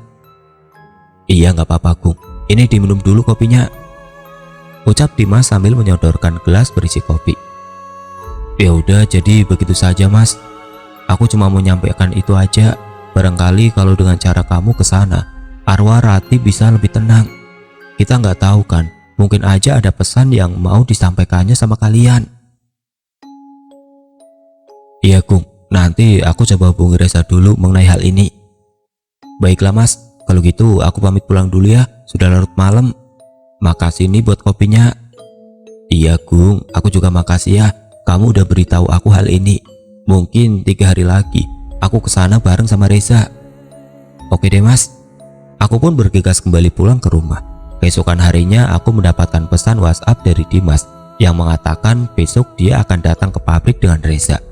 Iya gak apa-apa Gung. Ini diminum dulu kopinya, ucap Dimas sambil menyodorkan gelas berisi kopi. Ya udah, jadi begitu saja mas. Aku cuma mau menyampaikan itu aja. Barangkali kalau dengan cara kamu ke sana, arwah Rati bisa lebih tenang. Kita nggak tahu kan, mungkin aja ada pesan yang mau disampaikannya sama kalian. Iya Gung, nanti aku coba hubungi Reza dulu mengenai hal ini. Baiklah mas, kalau gitu aku pamit pulang dulu ya, sudah larut malam. Makasih nih buat kopinya. Iya Gung, aku juga makasih ya, kamu udah beritahu aku hal ini. Mungkin 3 hari lagi aku kesana bareng sama Reza. Oke deh mas. Aku pun bergegas kembali pulang ke rumah. Keesokan harinya aku mendapatkan pesan WhatsApp dari Dimas yang mengatakan besok dia akan datang ke pabrik dengan Reza.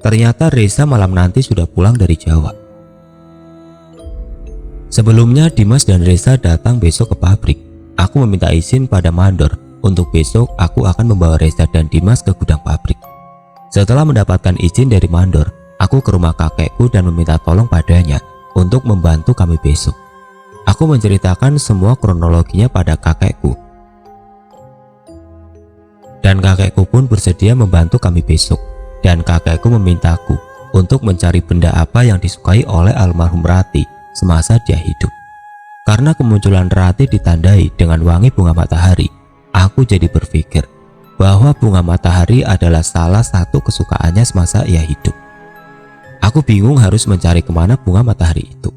Ternyata Reza malam nanti sudah pulang dari Jawa. Sebelumnya Dimas dan Reza datang besok ke pabrik. Aku meminta izin pada mandor untuk besok aku akan membawa Reza dan Dimas ke gudang pabrik. Setelah mendapatkan izin dari mandor, aku ke rumah kakekku dan meminta tolong padanya untuk membantu kami besok. Aku menceritakan semua kronologinya pada kakekku. Dan kakekku pun bersedia membantu kami besok. Dan kakekku memintaku untuk mencari benda apa yang disukai oleh almarhum Rati semasa dia hidup. Karena kemunculan Rati ditandai dengan wangi bunga matahari, aku jadi berpikir bahwa bunga matahari adalah salah satu kesukaannya semasa ia hidup. Aku bingung harus mencari kemana bunga matahari itu.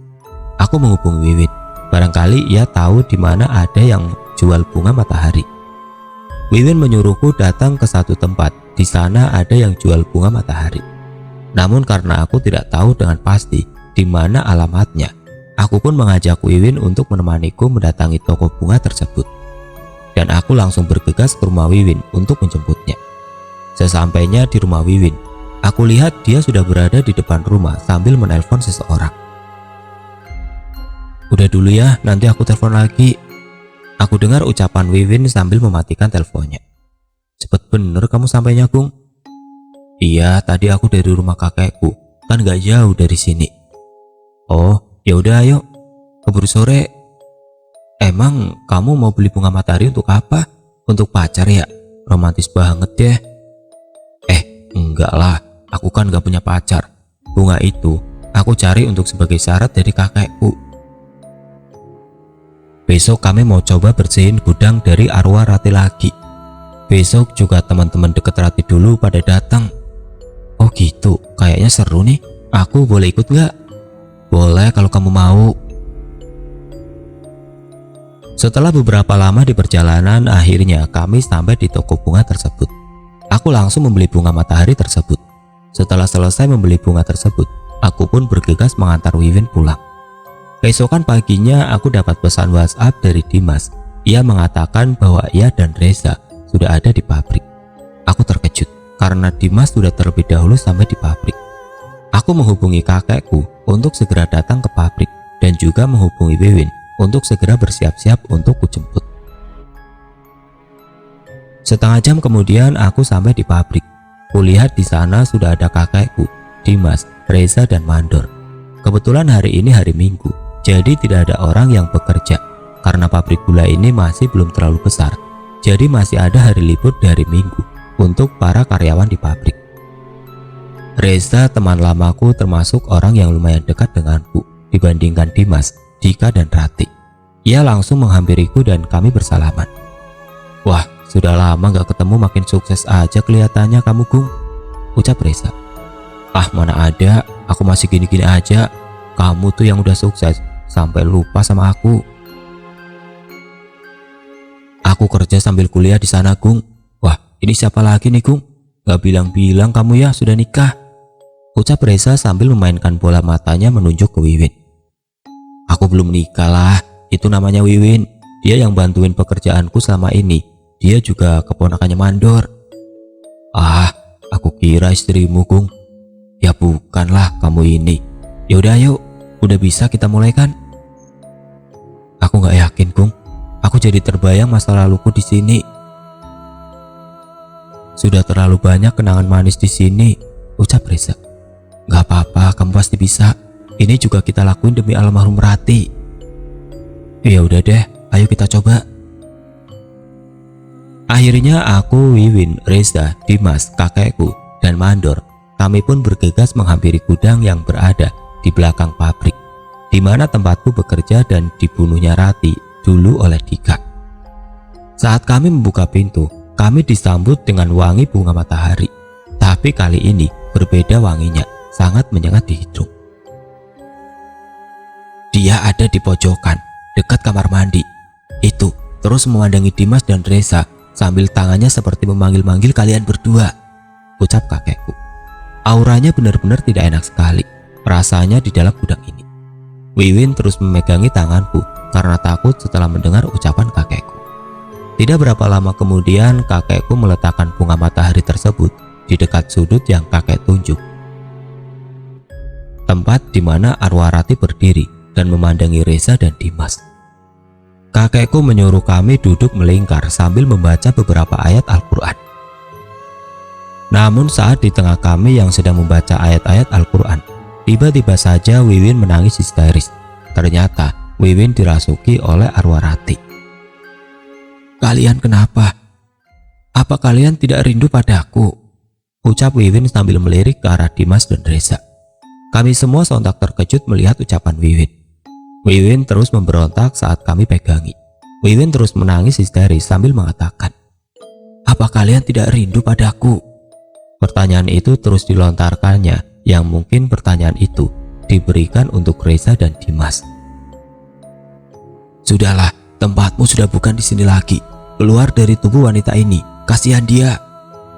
Aku menghubungi Wiwin, barangkali ia tahu di mana ada yang jual bunga matahari. Wiwin menyuruhku datang ke satu tempat, di sana ada yang jual bunga matahari. Namun karena aku tidak tahu dengan pasti di mana alamatnya, aku pun mengajak Wiwin untuk menemaniku mendatangi toko bunga tersebut. Dan aku langsung bergegas ke rumah Wiwin untuk menjemputnya. Sesampainya di rumah Wiwin, aku lihat dia sudah berada di depan rumah sambil menelpon seseorang. Udah dulu ya, nanti aku telepon lagi. Aku dengar ucapan Wiwin sambil mematikan teleponnya. Cepet bener kamu sampainya Gung. Iya, tadi aku dari rumah kakekku, kan gak jauh dari sini. Oh, ya udah ayo, keburu sore. Emang kamu mau beli bunga matahari untuk apa? Untuk pacar ya? Romantis banget ya. Enggak lah, aku kan gak punya pacar. Bunga itu aku cari untuk sebagai syarat dari kakekku. Besok kami mau coba bersihin gudang dari arwah Rati lagi. Besok juga teman-teman deket Rati dulu pada datang. Oh gitu, kayaknya seru nih. Aku boleh ikut gak? Boleh kalau kamu mau. Setelah beberapa lama di perjalanan, akhirnya kami sampai di toko bunga tersebut. Aku langsung membeli bunga matahari tersebut. Setelah selesai membeli bunga tersebut, aku pun bergegas mengantar Wiwin pulang. Keesokan paginya aku dapat pesan WhatsApp dari Dimas. Ia mengatakan bahwa ia dan Reza sudah ada di pabrik. Aku terkejut karena Dimas sudah terlebih dahulu sampai di pabrik. Aku menghubungi kakekku untuk segera datang ke pabrik dan juga menghubungi Wiwin untuk segera bersiap-siap untuk kujemput. Setengah jam kemudian aku sampai di pabrik. Kulihat di sana sudah ada kakekku, Dimas, Reza dan mandor. Kebetulan hari ini hari Minggu, jadi tidak ada orang yang bekerja karena pabrik gula ini masih belum terlalu besar. Jadi masih ada hari libur dari Minggu untuk para karyawan di pabrik. Reza, teman lamaku, termasuk orang yang lumayan dekat denganku dibandingkan Dimas, Dika dan Rati. Ia langsung menghampiriku dan kami bersalaman. Wah, sudah lama gak ketemu, makin sukses aja kelihatannya kamu Gung, ucap Reza. Ah mana ada, aku masih gini-gini aja. Kamu tuh yang udah sukses sampai lupa sama aku. Aku kerja sambil kuliah di sana Gung. Wah, ini siapa lagi nih Gung? Gak bilang-bilang kamu ya sudah nikah, ucap Reza sambil memainkan bola matanya menunjuk ke Wiwin. Aku belum nikah lah, itu namanya Wiwin. Dia yang bantuin pekerjaanku selama ini. Dia juga keponakannya mandor. Ah, aku kira istrimu, Gung. Ya bukanlah kamu ini. Yaudah yuk, udah bisa kita mulai kan? Aku nggak yakin, Gung. Aku jadi terbayang masa laluku di sini. Sudah terlalu banyak kenangan manis di sini, ucap Reza. Gak apa-apa, kamu pasti bisa. Ini juga kita lakuin demi almarhum Rati. Ya udah deh, ayo kita coba. Akhirnya aku, Wiwin, Reza, Dimas, kakekku, dan Mandor, kami pun bergegas menghampiri gudang yang berada di belakang pabrik, di mana tempatku bekerja dan dibunuhnya Rati dulu oleh Dika. Saat kami membuka pintu, kami disambut dengan wangi bunga matahari. Tapi kali ini berbeda wanginya, sangat menyengat di hidung. Dia ada di pojokan, dekat kamar mandi. Itu, terus memandangi Dimas dan Reza sambil tangannya seperti memanggil-manggil kalian berdua, ucap kakekku. Auranya benar-benar tidak enak sekali, rasanya di dalam gudang ini. Wiwin terus memegangi tanganku karena takut setelah mendengar ucapan kakekku. Tidak berapa lama kemudian kakekku meletakkan bunga matahari tersebut di dekat sudut yang kakek tunjuk. Tempat di mana arwah Rati berdiri dan memandangi Reza dan Dimas. Kakekku menyuruh kami duduk melingkar sambil membaca beberapa ayat Al-Quran. Namun saat di tengah kami yang sedang membaca ayat-ayat Al-Quran, tiba-tiba saja Wiwin menangis histeris. Ternyata Wiwin dirasuki oleh arwah Rati. Kalian kenapa? Apa kalian tidak rindu padaku? Ucap Wiwin sambil melirik ke arah Dimas dan Reza. Kami semua sontak terkejut melihat ucapan Wiwin. Wiwin terus memberontak saat kami pegangi. Wiwin terus menangis histeris sambil mengatakan, apa kalian tidak rindu padaku? Pertanyaan itu terus dilontarkannya, yang mungkin pertanyaan itu diberikan untuk Reza dan Dimas. Sudahlah, tempatmu sudah bukan di sini lagi. Keluar dari tubuh wanita ini, kasihan dia,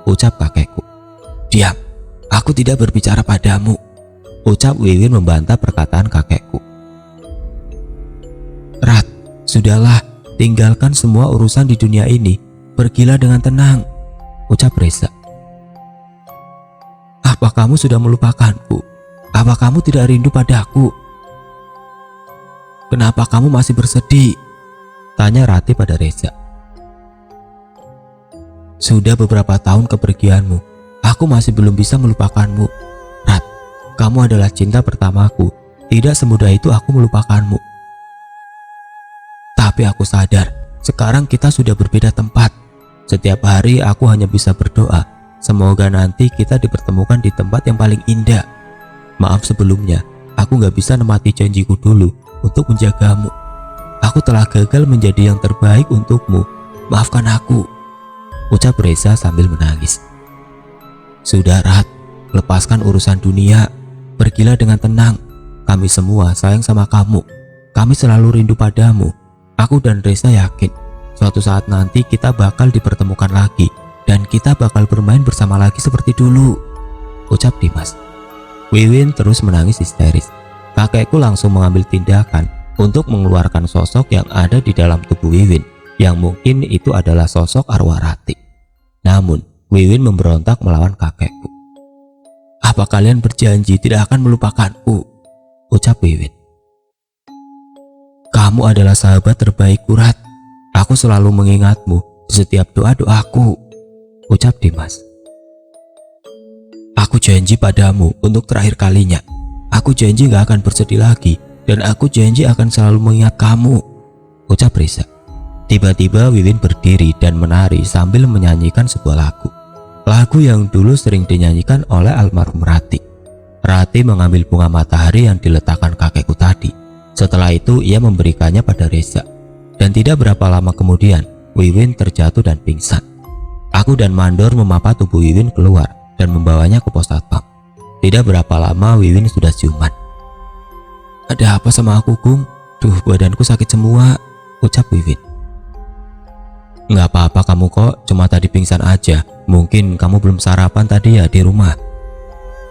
ucap kakekku. Diam, aku tidak berbicara padamu, ucap Wiwin membantah perkataan kakekku. Rat, sudahlah, tinggalkan semua urusan di dunia ini, pergilah dengan tenang, ucap Reza. Apa kamu sudah melupakanku? Apa kamu tidak rindu padaku? Kenapa kamu masih bersedih? Tanya Rati pada Reza. Sudah beberapa tahun kepergianmu, aku masih belum bisa melupakanmu. Rat, kamu adalah cinta pertamaku, tidak semudah itu aku melupakanmu. Tapi aku sadar, sekarang kita sudah berbeda tempat. Setiap hari aku hanya bisa berdoa, semoga nanti kita dipertemukan di tempat yang paling indah. Maaf sebelumnya, aku gak bisa nemati janjiku dulu untuk menjagamu. Aku telah gagal menjadi yang terbaik untukmu, maafkan aku, ucap Reza sambil menangis. Sudah Rat, lepaskan urusan dunia, pergilah dengan tenang. Kami semua sayang sama kamu, kami selalu rindu padamu. Aku dan Reza yakin suatu saat nanti kita bakal dipertemukan lagi dan kita bakal bermain bersama lagi seperti dulu, ucap Dimas. Wiwin terus menangis histeris. Kakekku langsung mengambil tindakan untuk mengeluarkan sosok yang ada di dalam tubuh Wiwin, yang mungkin itu adalah sosok arwah Rati. Namun Wiwin memberontak melawan kakekku. Apa kalian berjanji tidak akan melupakanku? Ucap Wiwin. Kamu adalah sahabat terbaikku, Rat. Aku selalu mengingatmu di setiap doa-doaku, ucap Dimas. Aku janji padamu untuk terakhir kalinya. Aku janji gak akan bersedih lagi, dan aku janji akan selalu mengingat kamu, ucap Reza. Tiba-tiba Wiwin berdiri dan menari sambil menyanyikan sebuah lagu. Lagu yang dulu sering dinyanyikan oleh almarhum Rati. Rati mengambil bunga matahari yang diletakkan kakekku tadi. Setelah itu ia memberikannya pada Reza. Dan tidak berapa lama kemudian Wiwin terjatuh dan pingsan. Aku dan Mandor memapa tubuh Wiwin keluar dan membawanya ke pos satpam. Tidak berapa lama Wiwin sudah siuman. Ada apa sama aku, Gung? Duh, badanku sakit semua, ucap Wiwin. Nggak apa-apa kamu kok, cuma tadi pingsan aja. Mungkin kamu belum sarapan tadi ya di rumah.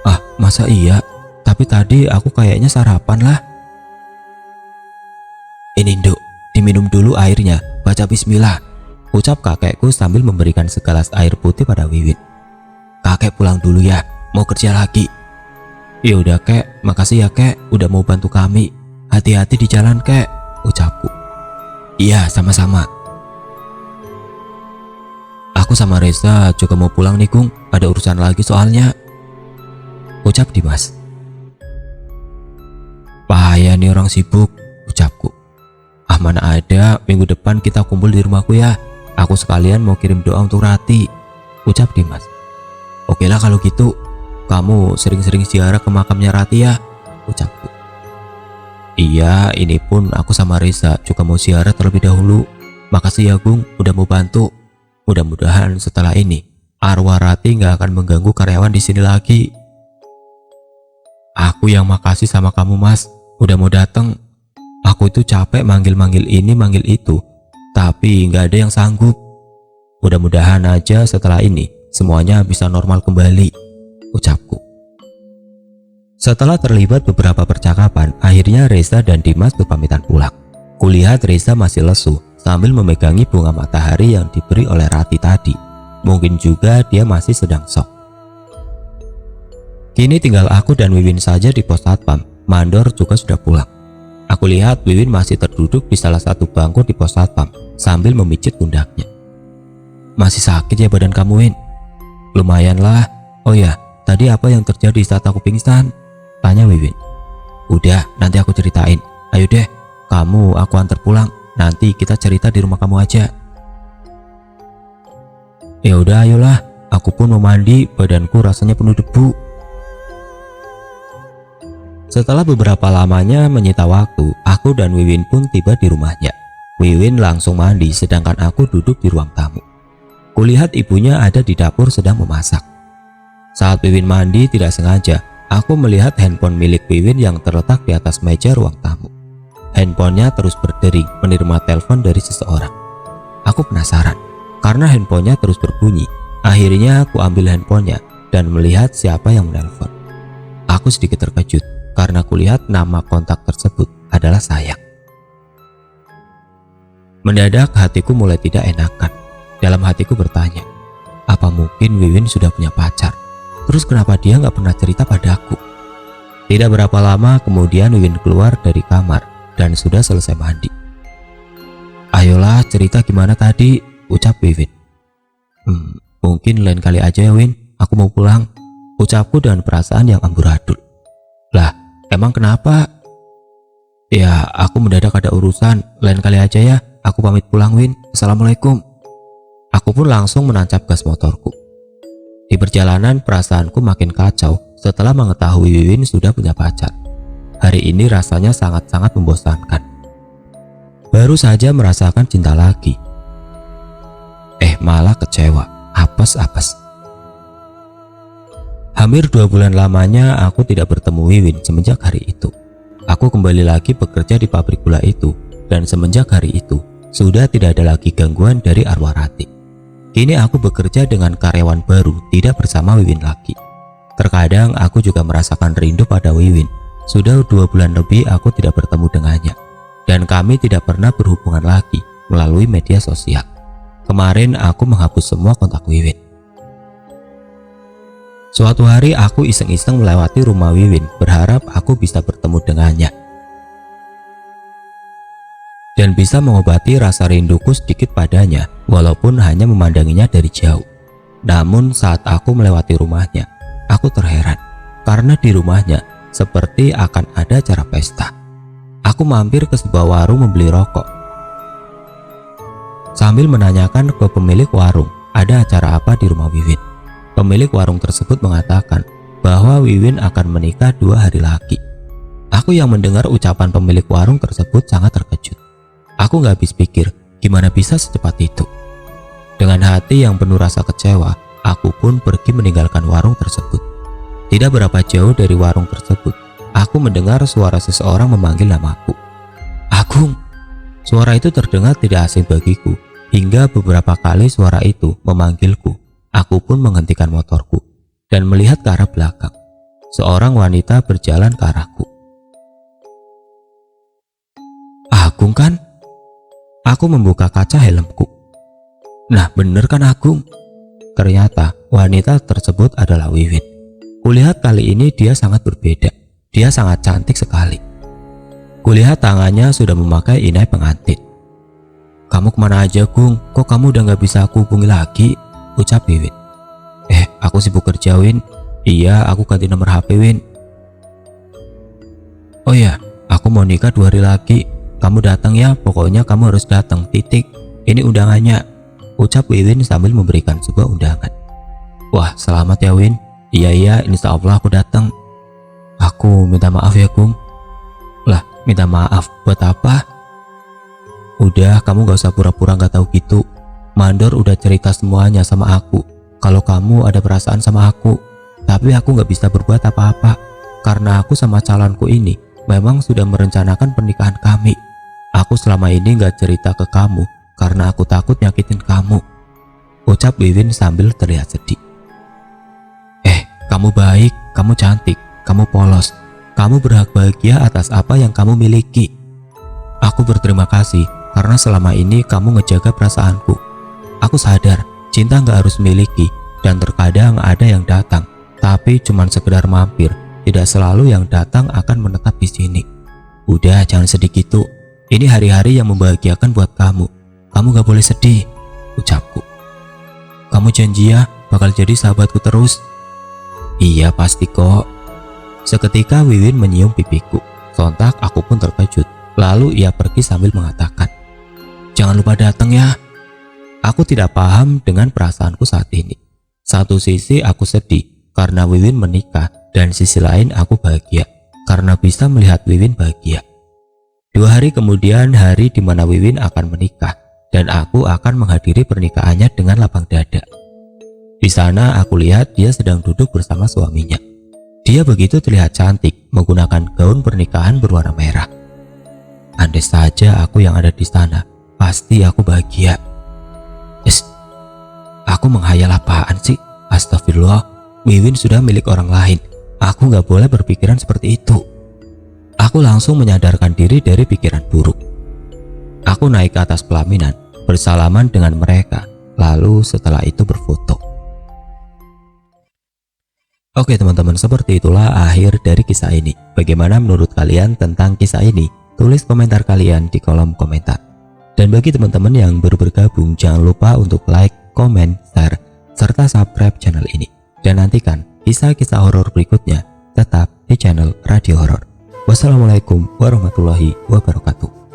Ah, masa iya? Tapi tadi aku kayaknya sarapan lah. Ini Nduk, di Diminum dulu airnya, baca bismillah, ucap kakekku sambil memberikan segelas air putih pada Wiwin. Kakek pulang dulu ya, mau kerja lagi. Ya udah kek, makasih ya kek, udah mau bantu kami. Hati-hati di jalan kek, ucapku. Iya, sama-sama. Aku sama Reza juga mau pulang nih Gung, ada urusan lagi soalnya, ucap Dimas. Bahaya nih orang sibuk, ucapku. Ah mana ada, minggu depan kita kumpul di rumahku ya. Aku sekalian mau kirim doa untuk Rati, ucap Dimas. Oke lah kalau gitu, kamu sering-sering ziarah ke makamnya Rati ya, ucapku. Iya, ini pun aku sama Reza juga mau ziarah terlebih dahulu. Makasih ya Gung, udah mau bantu. Mudah-mudahan setelah ini arwah Rati nggak akan mengganggu karyawan di sini lagi. Aku yang makasih sama kamu Mas, udah mau datang. Aku itu capek manggil-manggil ini manggil itu, tapi nggak ada yang sanggup. Mudah-mudahan aja setelah ini semuanya bisa normal kembali, ucapku. Setelah terlibat beberapa percakapan, akhirnya Reza dan Dimas berpamitan pulang. Kulihat Reza masih lesu sambil memegangi bunga matahari yang diberi oleh Rati tadi. Mungkin juga dia masih sedang shock. Kini tinggal aku dan Wiwin saja di pos satpam. Mandor juga sudah pulang. Aku lihat Wiwin masih terduduk di salah satu bangku di pos satpam sambil memijit pundaknya. Masih sakit ya badan kamu, Win? Lumayan lah. Oh ya, tadi apa yang terjadi saat aku pingsan? Tanya Wiwin. Udah, nanti aku ceritain. Ayo deh, kamu aku antar pulang. Nanti kita cerita di rumah kamu aja. Ya udah, ayolah. Aku pun mau mandi, badanku rasanya penuh debu. Setelah beberapa lamanya menyita waktu, aku dan Wiwin pun tiba di rumahnya. Wiwin langsung mandi sedangkan aku duduk di ruang tamu. Kulihat ibunya ada di dapur sedang memasak. Saat Wiwin mandi tidak sengaja, aku melihat handphone milik Wiwin yang terletak di atas meja ruang tamu. Handphonenya terus berdering menerima telepon dari seseorang. Aku penasaran karena handphonenya terus berbunyi. Akhirnya aku ambil handphonenya dan melihat siapa yang menelpon. Aku sedikit terkejut karena kulihat nama kontak tersebut adalah Sayang. Mendadak hatiku mulai tidak enakan. Dalam hatiku bertanya, apa mungkin Wiwin sudah punya pacar? Terus kenapa dia nggak pernah cerita padaku? Tidak berapa lama kemudian Wiwin keluar dari kamar dan sudah selesai mandi. Ayolah cerita gimana tadi, ucap Wiwin. Mungkin lain kali aja ya Win, aku mau pulang, ucapku dengan perasaan yang amburadul. Lah, emang kenapa? Ya, aku mendadak ada urusan, lain kali aja ya, aku pamit pulang Win, assalamualaikum. Aku pun langsung menancap gas motorku. Di perjalanan perasaanku makin kacau setelah mengetahui Wiwin sudah punya pacar. Hari ini rasanya sangat-sangat membosankan. Baru saja merasakan cinta lagi. Malah kecewa, apes-apes. Hampir 2 bulan lamanya aku tidak bertemu Wiwin semenjak hari itu. Aku kembali lagi bekerja di pabrik gula itu, dan semenjak hari itu sudah tidak ada lagi gangguan dari arwah Rati. Kini aku bekerja dengan karyawan baru, tidak bersama Wiwin lagi. Terkadang aku juga merasakan rindu pada Wiwin. Sudah 2 bulan lebih aku tidak bertemu dengannya, dan kami tidak pernah berhubungan lagi melalui media sosial. Kemarin aku menghapus semua kontak Wiwin. Suatu hari aku iseng-iseng melewati rumah Wiwin, berharap aku bisa bertemu dengannya dan bisa mengobati rasa rinduku sedikit padanya, walaupun hanya memandanginya dari jauh. Namun saat aku melewati rumahnya, aku terheran karena di rumahnya seperti akan ada acara pesta. Aku mampir ke sebuah warung membeli rokok. Sambil menanyakan ke pemilik warung ada acara apa di rumah Wiwin. Pemilik warung tersebut mengatakan bahwa Wiwin akan menikah 2 hari lagi. Aku yang mendengar ucapan pemilik warung tersebut sangat terkejut. Aku gak habis pikir gimana bisa secepat itu. Dengan hati yang penuh rasa kecewa, aku pun pergi meninggalkan warung tersebut. Tidak berapa jauh dari warung tersebut, aku mendengar suara seseorang memanggil namaku. Agung! Suara itu terdengar tidak asing bagiku, hingga beberapa kali suara itu memanggilku. Aku pun menghentikan motorku dan melihat ke arah belakang. Seorang wanita berjalan ke arahku. Agung kan? Aku membuka kaca helmku. Nah bener kan Agung? Ternyata wanita tersebut adalah Wiwin. Kulihat kali ini dia sangat berbeda. Dia sangat cantik sekali. Kulihat tangannya sudah memakai inai pengantin. Kamu kemana aja Gung? Kok kamu udah gak bisa aku hubungi lagi? Ucap Wiwin. Aku sibuk kerja Win. Iya aku ganti nomor HP Win. Oh ya, aku mau nikah 2 hari lagi. Kamu datang ya, pokoknya kamu harus datang, titik. Ini undangannya, ucap Wiwin sambil memberikan sebuah undangan. Wah selamat ya Win. Iya insya Allah aku datang. Aku minta maaf ya Gung. Lah minta maaf buat apa? Udah kamu gak usah pura-pura gak tahu gitu. Mandor udah cerita semuanya sama aku kalau kamu ada perasaan sama aku. Tapi aku gak bisa berbuat apa-apa karena aku sama calonku ini memang sudah merencanakan pernikahan kami. Aku selama ini gak cerita ke kamu karena aku takut nyakitin kamu, ucap Wiwin sambil terlihat sedih. Kamu baik, kamu cantik, kamu polos, kamu berhak bahagia atas apa yang kamu miliki. Aku berterima kasih karena selama ini kamu ngejaga perasaanku. Aku sadar cinta gak harus miliki dan terkadang ada yang datang tapi cuman sekedar mampir. Tidak selalu yang datang akan menetap di sini. Udah jangan sedih gitu. Ini hari-hari yang membahagiakan buat kamu. Kamu gak boleh sedih, ucapku. Kamu janji ya bakal jadi sahabatku terus? Iya pasti kok. Seketika Wiwin menyium pipiku. Sontak aku pun terkejut. Lalu ia pergi sambil mengatakan, jangan lupa datang ya. Aku tidak paham dengan perasaanku saat ini. Satu sisi aku sedih karena Wiwin menikah, dan sisi lain aku bahagia karena bisa melihat Wiwin bahagia. 2 hari kemudian hari di mana Wiwin akan menikah dan aku akan menghadiri pernikahannya dengan lapang dada. Di sana aku lihat dia sedang duduk bersama suaminya. Dia begitu terlihat cantik menggunakan gaun pernikahan berwarna merah. Andai saja aku yang ada di sana, pasti aku bahagia. Aku menghayal apaan sih? Astagfirullah, Wiwin sudah milik orang lain. Aku gak boleh berpikiran seperti itu. Aku langsung menyadarkan diri dari pikiran buruk. Aku naik ke atas pelaminan, bersalaman dengan mereka, lalu setelah itu berfoto. Oke teman-teman, seperti itulah akhir dari kisah ini. Bagaimana menurut kalian tentang kisah ini? Tulis komentar kalian di kolom komentar. Dan bagi teman-teman yang baru bergabung, jangan lupa untuk like, komen, share, serta subscribe channel ini. Dan nantikan kisah-kisah horor berikutnya tetap di channel Radio Horor. Wassalamualaikum warahmatullahi wabarakatuh.